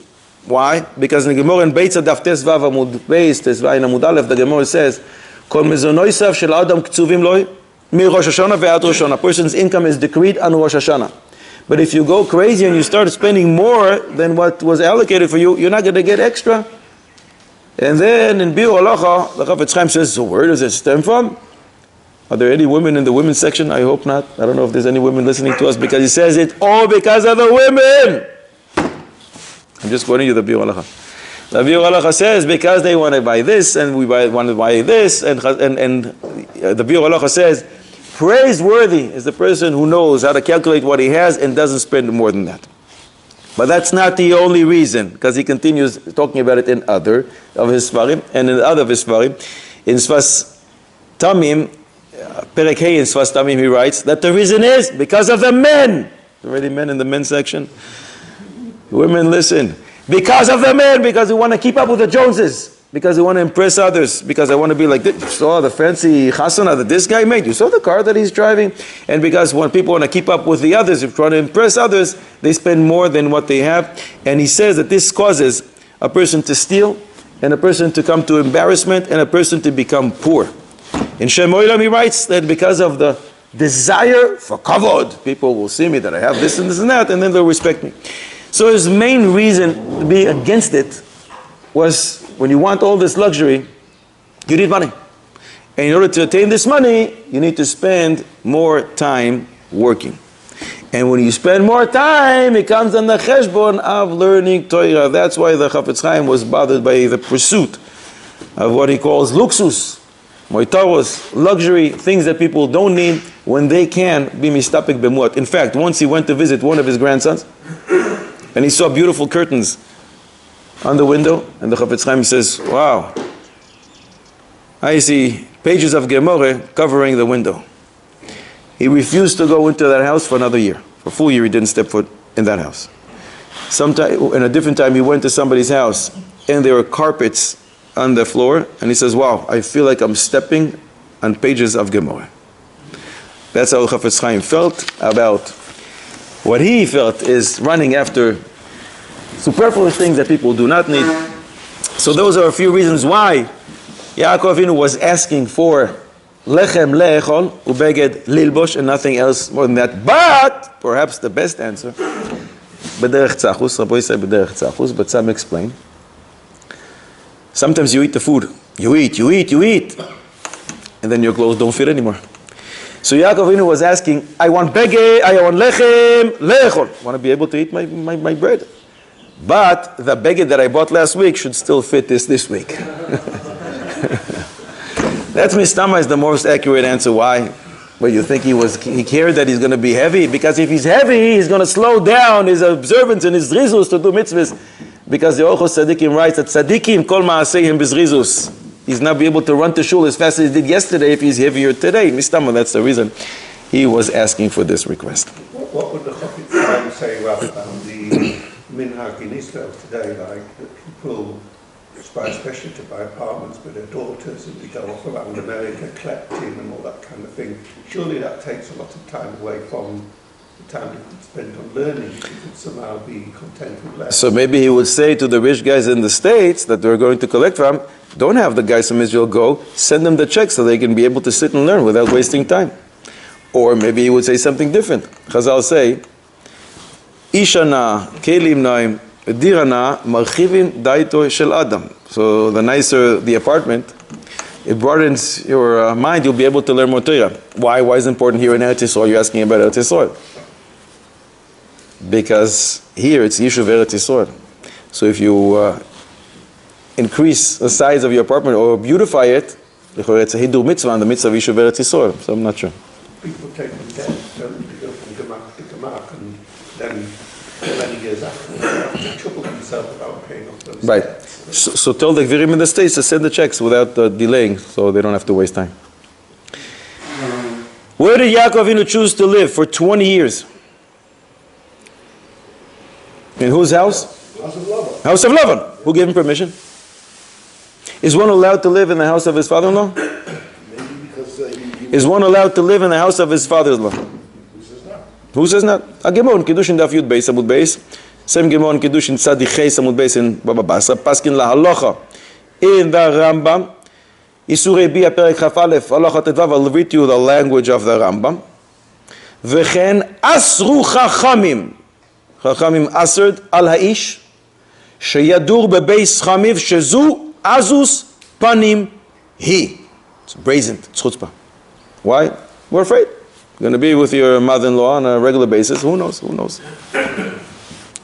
Why? Because in the Gemara in VaYetzei Daf Tes Vav Amud Beis Tes Vayin Amud Aleph, the Gemara says, "Kol mezonoisav shel adam ktuvim loy mi Rosh Hashanah ve'ad Rosh Hashanah." A person's income is decreed on Rosh Hashanah. But if you go crazy and you start spending more than what was allocated for you, you're not going to get extra. And then in Bir Halacha, the Chafetz Chaim says, so where does it stem from? Are there any women in the women's section? I hope not. I don't know if there's any women listening to us, because he says it all because of the women. I'm just quoting you the Bir Halacha. The Bir Halacha says because they want to buy this and want to buy this, and the Bir Halacha says praiseworthy is the person who knows how to calculate what he has and doesn't spend more than that. But that's not the only reason, because he continues talking about it in other of his Sfarim, and in other of his Sfarim, in Sfas Tamim, Perek Hey in Sfas Tamim, he writes that the reason is because of the men. Already men in the men's section. Women, listen. Because of the men, because we want to keep up with the Joneses, because we want to impress others, because I want to be like this. You saw the fancy chasana that this guy made. You saw the car that he's driving. And because when people want to keep up with the others, if trying to impress others, they spend more than what they have. And he says that this causes a person to steal, and a person to come to embarrassment, and a person to become poor. In Shem Olam he writes that because of the desire for kavod, people will see me that I have this and this and that, and then they'll respect me. So his main reason to be against it was, when you want all this luxury, you need money. And in order to attain this money, you need to spend more time working. And when you spend more time, it comes on the cheshbon of learning Torah. That's why the Chafetz Chaim was bothered by the pursuit of what he calls luxus, moitaros, luxury, things that people don't need when they can be mistapik b'muat. In fact, once he went to visit one of his grandsons, and he saw beautiful curtains on the window, and the Chafetz Chaim says, wow, I see pages of Gemara covering the window. He refused to go into that house for another year. For a full year he didn't step foot in that house. Sometime, in a different time, he went to somebody's house, and there were carpets on the floor, and he says, wow, I feel like I'm stepping on pages of Gemara. That's how Chafetz Chaim felt about what he felt is running after superfluous things that people do not need. So those are a few reasons why Yaakov Avinu was asking for lechem le'echol ubeged lilbosh and nothing else more than that. But perhaps the best answer, b'derech tzachus, Rabbi said b'derech tzachus, but some explain. Sometimes you eat the food, you eat, and then your clothes don't fit anymore. So Yaakov Avinu was asking, I want beged, I want lechem le'echol. I want to be able to eat my bread. But the beged that I bought last week should still fit this week. That's Mistama is the most accurate answer. Why? Well, you think he cared that he's going to be heavy? Because if he's heavy, he's going to slow down his observance and his zrizus to do mitzvahs. Because the Ochos Tzadikim writes that Tzadikim kol ma'aseihim b'zrizus. He's not be able to run to shul as fast as he did yesterday if he's heavier today. Mistama, that's the reason he was asking for this request. What would the Chafetz Chaim say about the minhag in Israel today, like that people aspire especially to buy apartments with their daughters and they go off around America collecting and all that kind of thing? Surely that takes a lot of time away from the time you could spend on learning. You could somehow be content with less. So maybe he would say to the rich guys in the States that they're going to collect from, don't have the guys from Israel go, send them the check so they can be able to sit and learn without wasting time. Or maybe he would say something different. Chazal say, Ishana kelim naim dirana marchivin daito shel adam. So the nicer the apartment, it broadens your mind, you'll be able to learn more Torah. Why is it important here in Eretz Yisrael? You're asking about Eretz Yisrael. Because here it's Yishuv Eretz Yisrael. So if you increase the size of your apartment or beautify it, it's a hidur mitzvah on the mitzvah of Yishuv Eretz Yisrael. So I'm not sure. People take on debt, don't they, to go from Gemach to Gemach, and then many years after, they have to trouble themselves about paying off those Right. debts. So tell the Gvirim in the States to send the checks without delaying, so they don't have to waste time. Where did Yaakov Avinu choose to live for 20 years? In whose house? House of Lava. House of Lavan. Who gave him permission? Is one allowed to live in the house of his father-in-law? Maybe because he Is one allowed to live in the house of his father-in-law? who says not. Who says not? A Gemara in Kiddushin Daf Yud Beis Amud Beis. Same Gemara in Kiddushin Tzadi Ches Amud Beis in Baba Basra. Paskin La Halacha in the Rambam. Isurei Bia Perek Chaf Aleph Halacha Tetvav. I'll read to you the language of the Rambam. V'chen asru chachamim. Chachamim aserd al ha'ish sheyadur bebeis chamiv shezu azus panim hi. It's brazen. It's chutzpah. Why? We're afraid. You're going to be with your mother-in-law on a regular basis. Who knows? Who knows?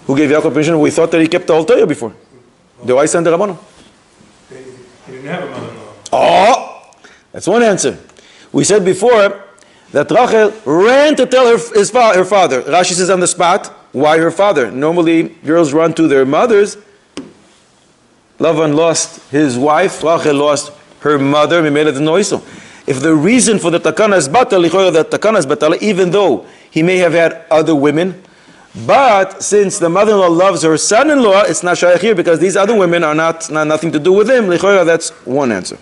Who gave Yaakov permission? We thought that he kept the whole Torah before. The why send the Rabbanu? He didn't have a mother-in-law. Oh, that's one answer. We said before that Rachel ran to tell her father. Rashi says on the spot, why her father? Normally, girls run to their mothers. Lavan lost his wife. Rachel lost her mother. If the reason for the takana is batal, the takana is batal, even though he may have had other women, but since the mother-in-law loves her son-in-law, it's not shaykh here because these other women are nothing to do with him. That's one answer.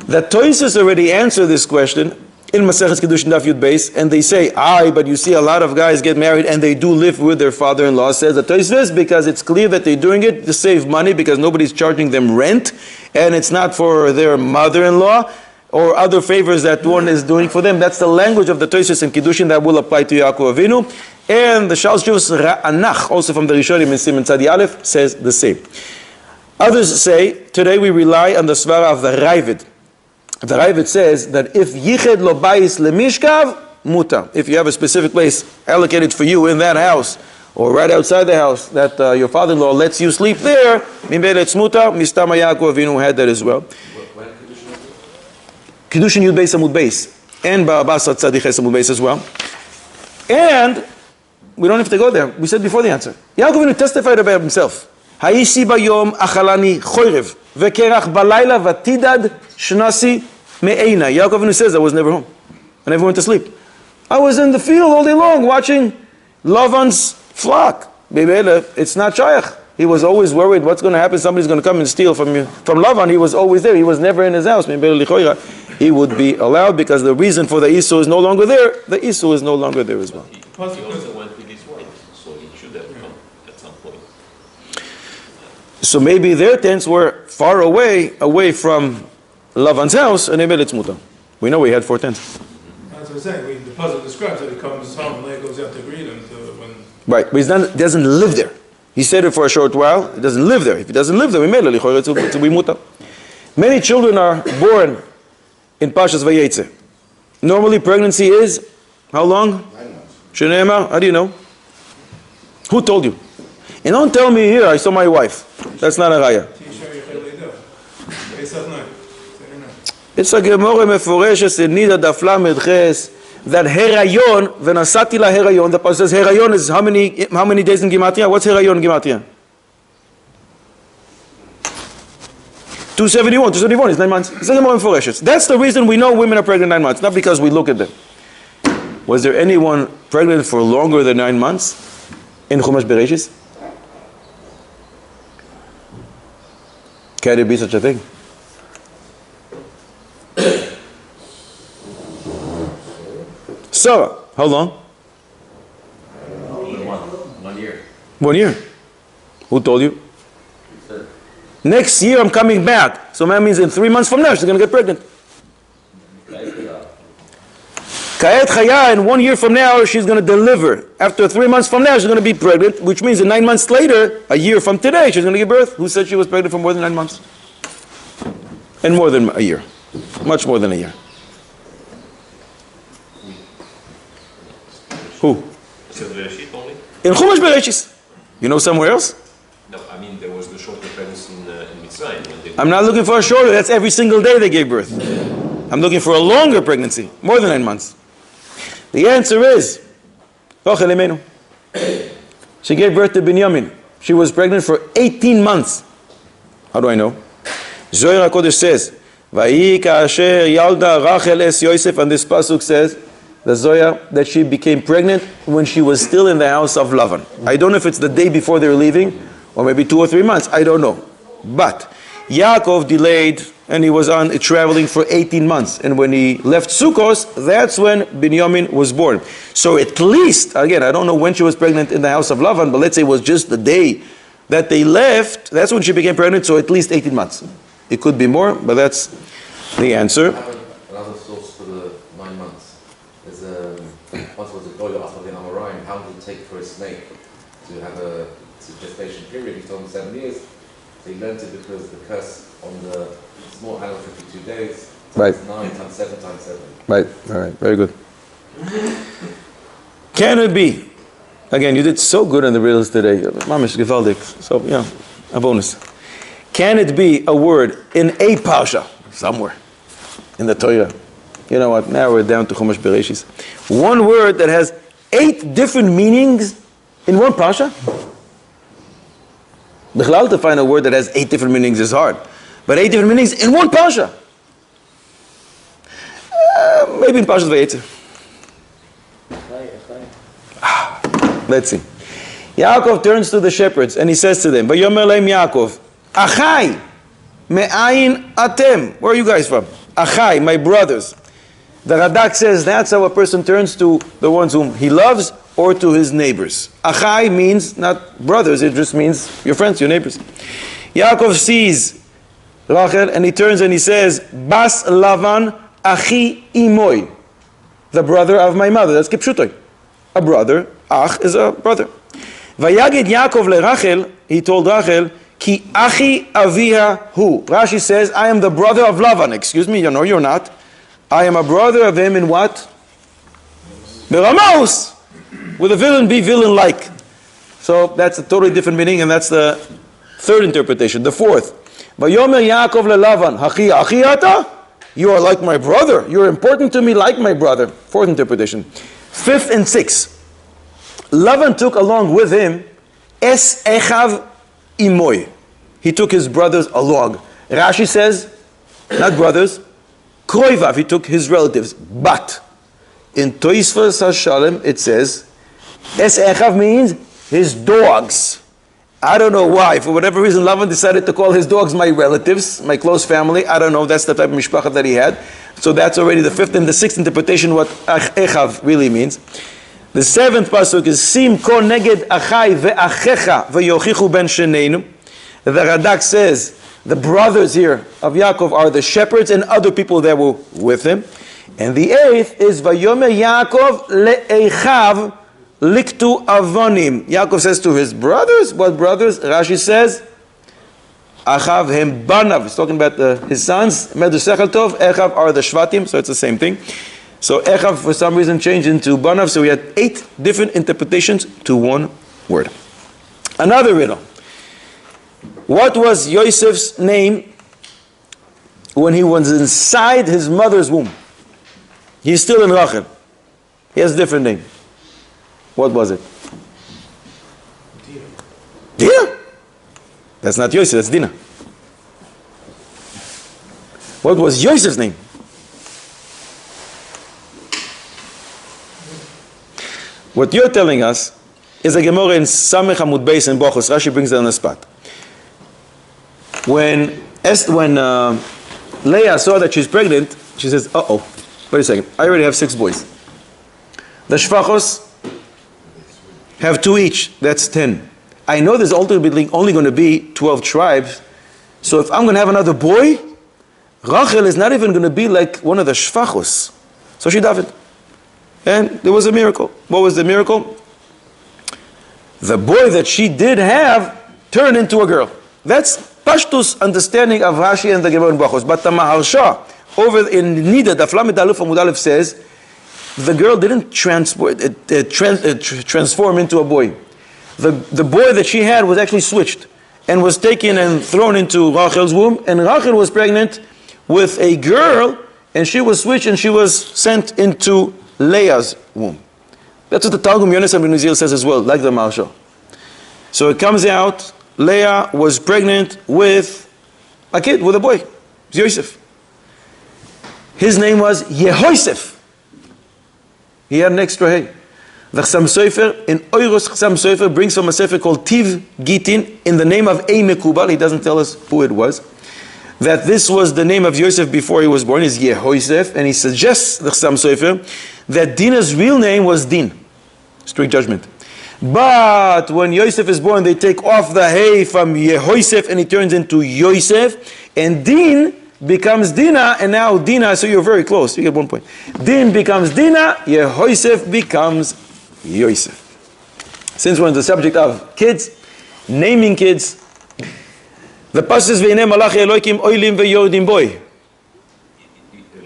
The Toysus already answered this question in Maseches Kiddushin Daf Yud Beis, and they say, but you see a lot of guys get married and they do live with their father-in-law. Says the Toysus because it's clear that they're doing it to save money because nobody's charging them rent, and it's not for their mother-in-law or other favors that one is doing for them. That's the language of the Toysus and Kiddushin that will apply to Yaakov Avinu. And the Shal Shuvas Ra'anach, also from the Rishonim in Siman Tzadi Aleph, says the same. Others say, today we rely on the Svara of the Ravid. The Ravid says that if Yiched lo bayis lemishkav, muta. If you have a specific place allocated for you in that house, or right outside the house, that your father-in-law lets you sleep there, mimele it's muta, mistama Yaakov Avinu had that as well. Kiddushin Yud Beis Amud Beis, and Ba'abasa Tzadi Ches Amud Beis as well. And we don't have to go there. We said before the answer. Yaakov Avinu testified about himself. Ha'ishi bayom achalani choyrev vekerach balayla vatidad shnasi me'eina. Yaakov Avinu says, I was never home. I never went to sleep. I was in the field all day long watching Lavan's flock. It's not shaykh. He was always worried what's going to happen. Somebody's going to come and steal from Lavan. He was always there. He was never in his house. He would be allowed because the reason for the Isu is no longer there. The Isu is no longer there as well. He also went with his wife, so he should have come at some point. So maybe their tents were far away from Lavan's house, and they made it smuta. We know we had 4 tents. That's what I'm saying. The puzzle describes that he comes home and then goes out to greet him. Right, but he doesn't live there. He stayed there for a short while. He doesn't live there. If he doesn't live there, we made it to be muta. Many children are born in Pashas VaYetzei. Normally, pregnancy is how long? 9 months. Shenema, how do you know? Who told you? And don't tell me here, I saw my wife. That's not a raya. It's a Gemara Meforeshes in Nida Dafla Medches that herayon, v'nasati la herayon, the Pasuk says herayon is how many days in Gematria? What's herayon in Gematria? 271 is 9 months. It's a Gemara Meforeshes. That's the reason we know women are pregnant 9 months, not because we look at them. Was there anyone pregnant for longer than 9 months in Chumash Bereshis? Can there be such a thing? Sarah, how long? 1 year. 1 year. Who told you? Next year I'm coming back. So that means in 3 months from now she's going to get pregnant. Kayet Chaya, in 1 year from now she's going to deliver. After 3 months from now she's going to be pregnant, which means in 9 months later, a year from today, she's going to give birth. Who said she was pregnant for more than 9 months? And more than a year. Much more than a year. Who? So Bereshit only? In Chumash Bereshis. You know somewhere else? No, I mean there was the shorter pregnancy in Mitzrayim. When they I'm not looking for a shorter. That's every single day they gave birth. I'm looking for a longer pregnancy. More than 9 months. The answer is, She gave birth to Binyamin. She was pregnant for 18 months. How do I know? Zohar HaKodesh says, Vayi ka'asher yalda Rachel es Yosef, and this pasuk says, the Zohar, that she became pregnant when she was still in the house of Lavan. I don't know if it's the day before they were leaving, or maybe 2 or 3 months. I don't know. But Yaakov delayed, and he was on traveling for 18 months. And when he left Sukkos, that's when Binyamin was born. So at least, again, I don't know when she was pregnant in the house of Lavan, but let's say it was just the day that they left. That's when she became pregnant, so at least 18 months. It could be more, but that's the answer. I have another source for the 9 months. There's once was a Goya Asad in Amoraim. How did it take for a snake to have a gestation period? He told him 7 years. So he learned it because the curse on the small animal 52 days. Right. 9 times 7 times 7. Right, all right, very good. Can it be? Again, you did so good on the reels today. Mamish Gewaldig. So, yeah, a bonus. Can it be a word in a parsha, somewhere in the Torah? You know what, now we're down to Chumash Bereshis. One word that has 8 different meanings in one parsha? Bichlal, to find a word that has 8 different meanings is hard. But 8 different meanings in one parsha. Maybe in Parshat VaYetzei. Let's see. Yaakov turns to the shepherds and he says to them, Vayomer lehem Yaakov, Achai, me'ayin atem. Where are you guys from? Achai, my brothers. The Radak says that's how a person turns to the ones whom he loves or to his neighbors. Achai means not brothers, it just means your friends, your neighbors. Yaakov sees Rachel and he turns and he says, Bas Lavan achi imoy, the brother of my mother. That's kipshutoy. A brother, ach is a brother. Vayagid Yaakov le Rachel, he told Rachel, Ki achi avia hu. Rashi says, I am the brother of Lavan. Excuse me, no, you're not. I am a brother of him in what? Beramos. With a villain, be villain-like. So that's a totally different meaning, and that's the third interpretation. The fourth, Vayomer Yaakov le Lavan, Hachi achi ata? You are like my brother. You're important to me like my brother. Fourth interpretation. Fifth and sixth, Lavan took along with him Es Echav Imoy. He took his brothers along. Rashi says, not brothers, Kroivav, he took his relatives. But in Toisvas HaShalem it says, Es Echav means his dogs. I don't know why. For whatever reason, Lavan decided to call his dogs my relatives, my close family. I don't know. That's the type of mishpacha that he had. So that's already the fifth and the sixth interpretation what Echav really means. The seventh pasuk is Sim ko neged achai ve'achecha ve'yochichu ben sheneinu. The Radak says the brothers here of Yaakov are the shepherds and other people that were with him. And the eighth is Vayomer Yaakov le'echav liktu avonim. Yaakov says to his brothers, what brothers? Rashi says, Achav hem banav. He's talking about his sons. Medu sechel tov. Echav are the shvatim, so it's the same thing. So Echav for some reason changed into banav. So we had 8 different interpretations to one word. Another riddle. What was Yosef's name when he was inside his mother's womb? He's still in Rachel. He has a different name. What was it? Dina. That's not Yosef, that's Dina. What was Yosef's name? What you're telling us is a Gemara in Samech Amud Beis and Bochos. Rashi brings it on the spot. When Leah saw that she's pregnant, she says, uh-oh, wait a second, I already have 6 boys. The Shvachos have 2 each, that's 10. I know there's ultimately only going to be 12 tribes, so if I'm going to have another boy, Rachel is not even going to be like one of the Shvachos. So she davened. And there was a miracle. What was the miracle? The boy that she did have turned into a girl. That's Pashtus understanding of Rashi and the Gemara in Brachos. But the Maharsha, over in Nida, the Flamet Aluf Amud Alef says, the girl didn't transform into a boy. The boy that she had was actually switched and was taken and thrown into Rachel's womb. And Rachel was pregnant with a girl, and she was switched and she was sent into Leah's womb. That's what the Targum Yonasan ben Uziel says as well, like the Marsha. So it comes out, Leah was pregnant with a kid, with a boy, Yosef. His name was Yehoisef. He had an extra hay. The Chassam Sofer, in Oiros Chassam Sofer, brings from a sefer called Tiv Gitin, in the name of a Mekubal, he doesn't tell us who it was, that this was the name of Yosef before he was born, is Yehoisef, and he suggests, the Chassam Sofer, that Dina's real name was Din, strict judgment. But when Yosef is born, they take off the hay from Yehoisef and he turns into Yosef, and Din becomes Dina, and now Dina, so you're very close, you get 1 point. Din becomes Dina, Yehoisef becomes Yosef. Since we're on the subject of kids, naming kids, the pasuk says, "Ve'inei malachi Elokim oilim ve'yordim boy."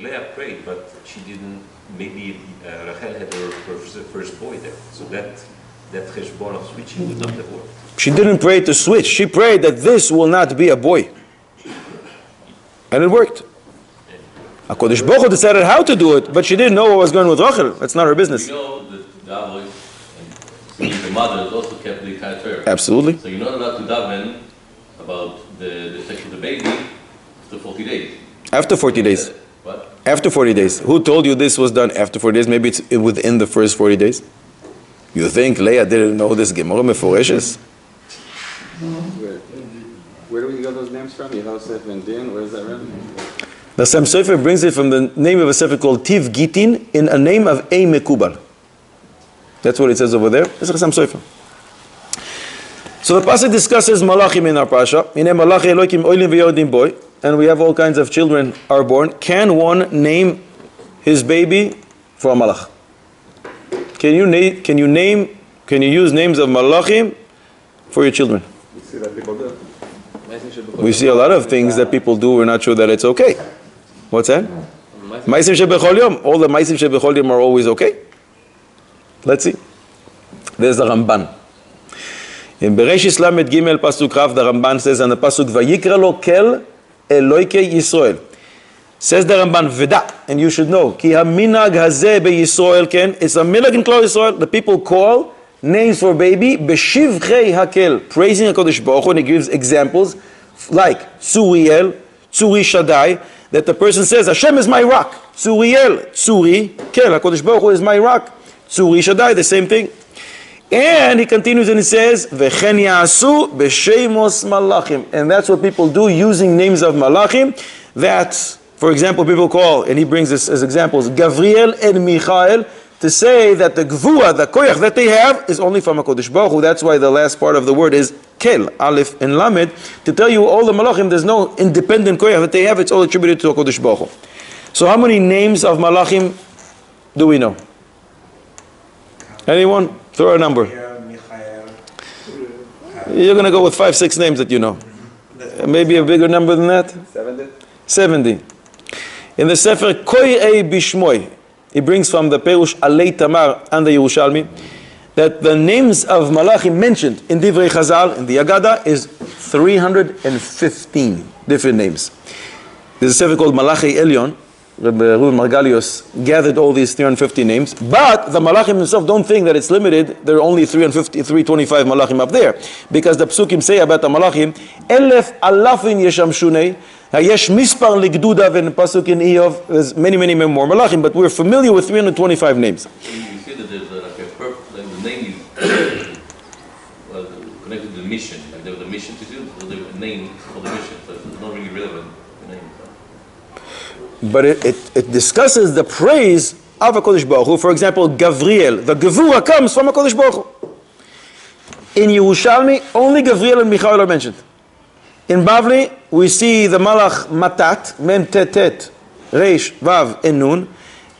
Leah prayed, but she didn't. Maybe Rachel had her first boy there, so that cheshbon of switching would not have worked. She didn't pray to switch. She prayed that this will not be a boy, and it worked. HaKadosh Baruch Hu decided how to do it, but she didn't know what was going with Rachel. That's not her business. You know that the Avoid and the mothers also kept the Torah. Absolutely. So you're not allowed to daven about the sex of the baby after 40 days. After 40 days. What? After 40 days. Who told you this was done after 40 days? Maybe it's within the first 40 days. You think Leah didn't know this Gemara Meforeshes? Where do we get those names from? Yosef and Din? Where is that from? The Chassam Sofer brings it from the name of a sefer called Tiv Gitin, in a name of a Mekubal. That's what it says over there. It's a Chassam Sofer. So the pasuk discusses malachim in our parasha. Hinei malachi Elokim oilim ve'yordim boy, and we have all kinds of children are born. Can one name his baby for a malach? Can you use names of malachim for your children? We see that people do. We see a lot of things that people do. We're not sure that it's okay. What's that? Ma'asim shebechol yom. All the ma'asim shebechol yom are always okay. Let's see. There's the Ramban. In Bereshis Lamed Gimel Pasuk Rav, the Ramban says on the Pasuk, Vayikra lo kel Eloike Yisrael. Says the Ramban, Veda, and you should know, Ki haminag hazeh beYisrael ken, it's a minhag in Klal Yisrael. The people call names for baby beshivchei hakel, praising HaKadosh Baruch Hu, and he gives examples like Tzuriel, Tzuri Shaddai, that the person says, Hashem is my rock. Tzuriel, Tzuri, Kel, HaKadosh Baruch Hu is my rock. Tzuri Shaddai, the same thing. And he continues and he says, V'chen ya'asu b'shemos malachim. And that's what people do, using names of malachim, that, for example, people call, and he brings this as examples, Gavriel and Michael, to say that the gvura, the koyach that they have, is only from HaKadosh Baruch Hu. That's why the last part of the word is kel, aleph and lamed, to tell you all the malachim, there's no independent koyach that they have, it's all attributed to HaKadosh Baruch Hu. So how many names of malachim do we know? Anyone? Throw a number. You're going to go with 5-6 names that you know. Maybe a bigger number than that? 70. In the Sefer Koyei Bishmoy, he brings from the Perush Alei Tamar and the Yerushalmi that the names of Malachim mentioned in Divrei Chazal, in the Agada, is 315 different names. There's a Sefer called Malachi Elyon. Rabbi Reuben Margalios gathered all these 350 names, but the Malachim themselves don't think that it's limited. There are only 325 Malachim up there, because the Psukim say about the Malachim, Elef alafin yeshamshunei, hayesh mispar ligduda ven pasuk in Iyov. There's many more Malachim, but we're familiar with 325 names. You see that there's like a purpose, like the name is connected to the mission, like there was a mission to do, so there was a name for the mission, so it's not really relevant, the name. But it discusses the praise of HaKadosh Baruch Hu. For example, Gavriel, the Gevura comes from HaKadosh Baruch Hu. In Yerushalmi, only Gavriel and Michael are mentioned. In Bavli, we see the Malach Matat, Mem Tet Tet, Reish, Vav, and Nun.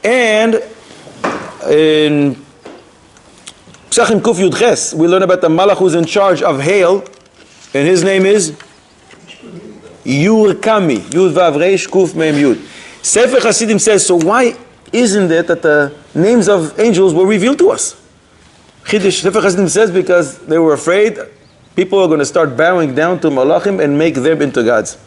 And in Psachim Kuf Yud Ches, we learn about the Malach who's in charge of hail, and his name is Yurkami, Yud Vav Reish Kuf Mem Yud. Sefer Hasidim says, so why isn't it that the names of angels were revealed to us? Chiddush, Sefer Hasidim says, because they were afraid people are going to start bowing down to Malachim and make them into gods.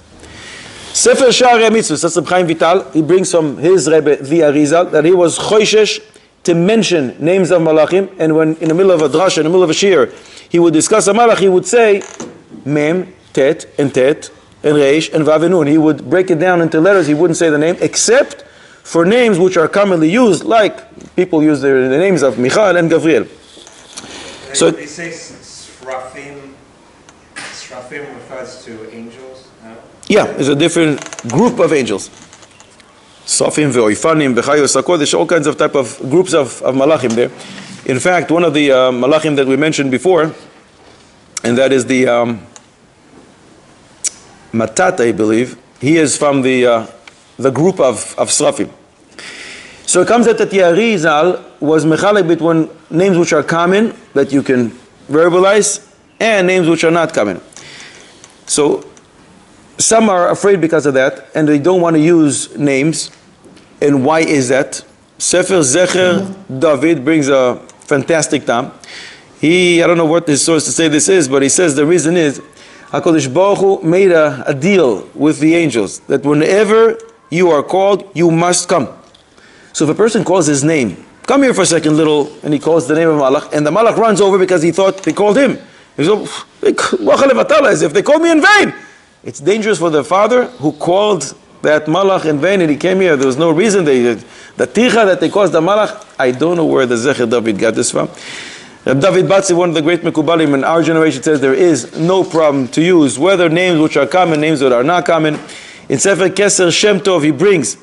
Sefer Sha'arei Mitzvos, that's Reb Chaim Vital, he brings from his Rebbe, the Arizal, that he was choishesh to mention names of malachim, and when in the middle of a drasha, in the middle of a shir, he would discuss a malach, he would say mem, tet, and reish, and vav and nun. He would break it down into letters. He wouldn't say the name, except for names which are commonly used, like people use the names of Michael and Gabriel. So they say Srafim. Srafim refers to angels. No? Yeah, there's a different group of angels. Sofim, Ve'oifanim, Bechayos HaKodesh, there's all kinds of type of groups of malachim there. In fact, one of the malachim that we mentioned before, and that is the Matat, I believe, he is from the group of Srafim. So it comes out that the Arizal was mechalek between names which are common, that you can verbalize, and names which are not common. So some are afraid because of that, and they don't want to use names. And why is that? Sefer Zecher David brings a fantastic tam. I don't know what his source to say this is, but he says the reason is HaKadosh Baruch Hu made a deal with the angels that whenever you are called, you must come. So if a person calls his name, come here for a second, little, and he calls the name of Malach, and the Malach runs over because he thought they called him. He says, as if they called me in vain. It's dangerous for the father who called that Malach in vain, and he came here. There was no reason. The ticha that they caused the Malach, I don't know where the Zecher David got this from. David Batzi, one of the great Mekubalim in our generation, says there is no problem to use whether names which are common, names that are not common. In Sefer Keser Shem Tov, he brings,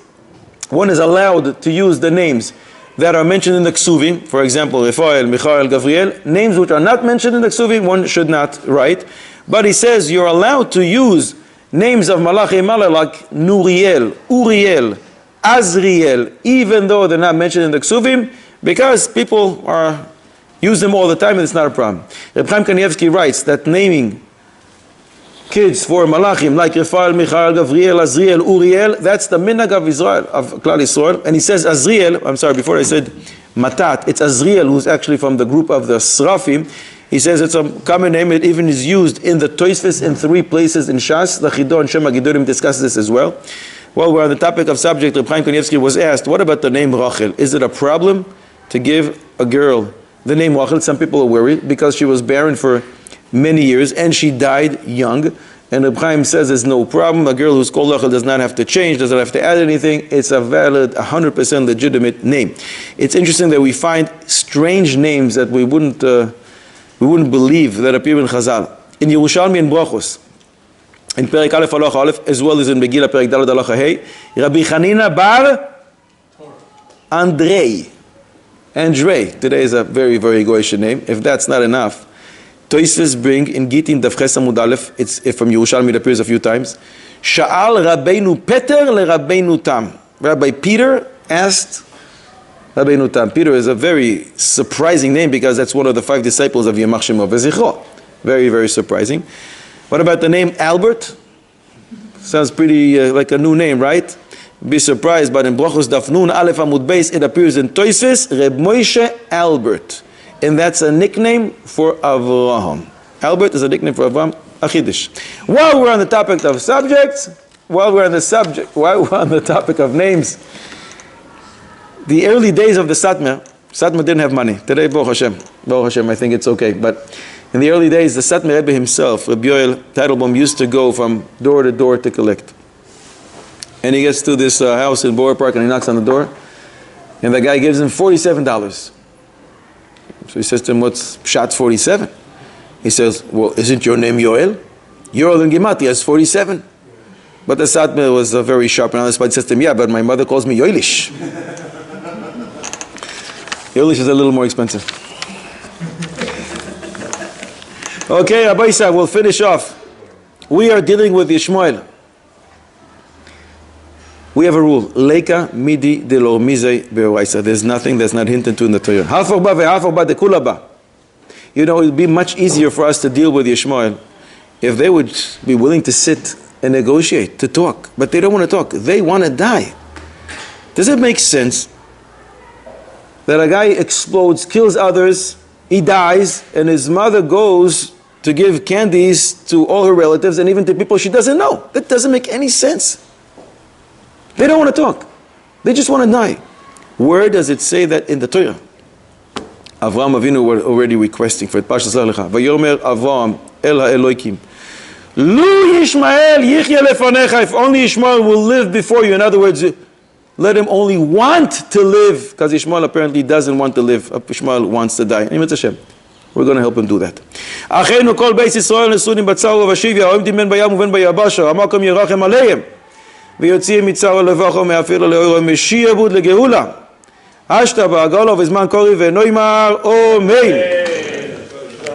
one is allowed to use the names that are mentioned in the Ksuvim, for example, Raphael, Michael, Gabriel. Names which are not mentioned in the Ksuvim, one should not write. But he says you're allowed to use names of Malachim Malach like Nuriel, Uriel, Azriel, even though they're not mentioned in the Ksuvim, because people use them all the time and it's not a problem. Reb Chaim Kanievsky writes that naming kids for Malachim like Raphael, Michael, Gabriel, Azriel, Uriel, that's the minhag of Israel, of Klal Yisrael. And he says Azriel, I'm sorry, before I said Matat, it's Azriel who's actually from the group of the Srafim. He says it's a common name. It even is used in the Tosfos in 3 places in Shas. The Chido and Shema Gidorim discusses this as well. While we're on the topic of subject, Reb Chaim Kanievsky was asked, what about the name Rachel? Is it a problem to give a girl the name Rachel? Some people are worried because she was barren for many years and she died young. And Reb Chaim says there's no problem. A girl who's called Rachel does not have to change, doesn't have to add anything. It's a valid, 100% legitimate name. It's interesting that we find strange names that we wouldn't believe that appear in Chazal. In Yerushalmi and Brachos, in Perek Aleph Halacha Aleph, as well as in Megillah Perek Daled Halacha Hey, Rabbi Chanina bar Andrei. Today is a very, very goyish name. If that's not enough, Tosfos bring in Gittin Daf Ches Amud Aleph, it's from Yerushalmi, it appears a few times. Sha'al Rabbeinu Peter le Rabbeinu Tam. Rabbi Peter asked Rabbeinu Tam. Peter is a very surprising name because that's one of the 5 disciples of Yamach Shemo V'Zichro. Very, very surprising. What about the name Albert? Sounds pretty like a new name, right? Be surprised, but in Brachos Daf Nun Aleph Amud Beis it appears in Tosfos Reb Moshe Albert, and that's a nickname for Avraham. Albert is a nickname for Avraham. Achidish. While we're on the topic of subjects, while we're on the topic of names. The early days of the Satmar didn't have money. Today, Baruch Hashem, I think it's okay. But in the early days, the Satmar Rebbe himself, Rabbi Yoel Teitelbaum, used to go from door to door to collect. And he gets to this house in Borough Park and he knocks on the door. And the guy gives him $47. So he says to him, what's Pshat 47? He says, well, isn't your name Yoel? Yoel in Gematria is 47. But the Satmar was very sharp and honest, but he says to him, yeah, but my mother calls me Yoelish. Yoelish is a little more expensive. Okay, Rabbi Isa, we'll finish off. We are dealing with Yishmael. We have a rule. Leika midi de lo mizei beoraisa. There's nothing that's not hinted to in the Torah. Halfor ba ve'halfor ba de kula ba. You know, it would be much easier for us to deal with Yishmael if they would be willing to sit and negotiate, to talk. But they don't want to talk. They want to die. Does it make sense that a guy explodes, kills others, he dies, and his mother goes to give candies to all her relatives and even to people she doesn't know? That doesn't make any sense. They don't want to talk. They just want to die. Where does it say that in the Torah? Avraham Avinu were already requesting for it. Vayomer Avraham el ha'Elokim. Lu Yishmael yichya lefanecha. If only Ishmael will live before you. In other words, let him only want to live, because Ishmael apparently doesn't want to live. Ishmael wants to die. We're going to help him do that. Acheinu kol beis Yisrael nesunim batzar uvashivya oim timen bayam uven bayabasha amakom yerachem aleim v'yotziim mitzar levacho me'afir le'oiro meshiabud legeula. Ashta ba'agolo v'zman kori v'noimar omein.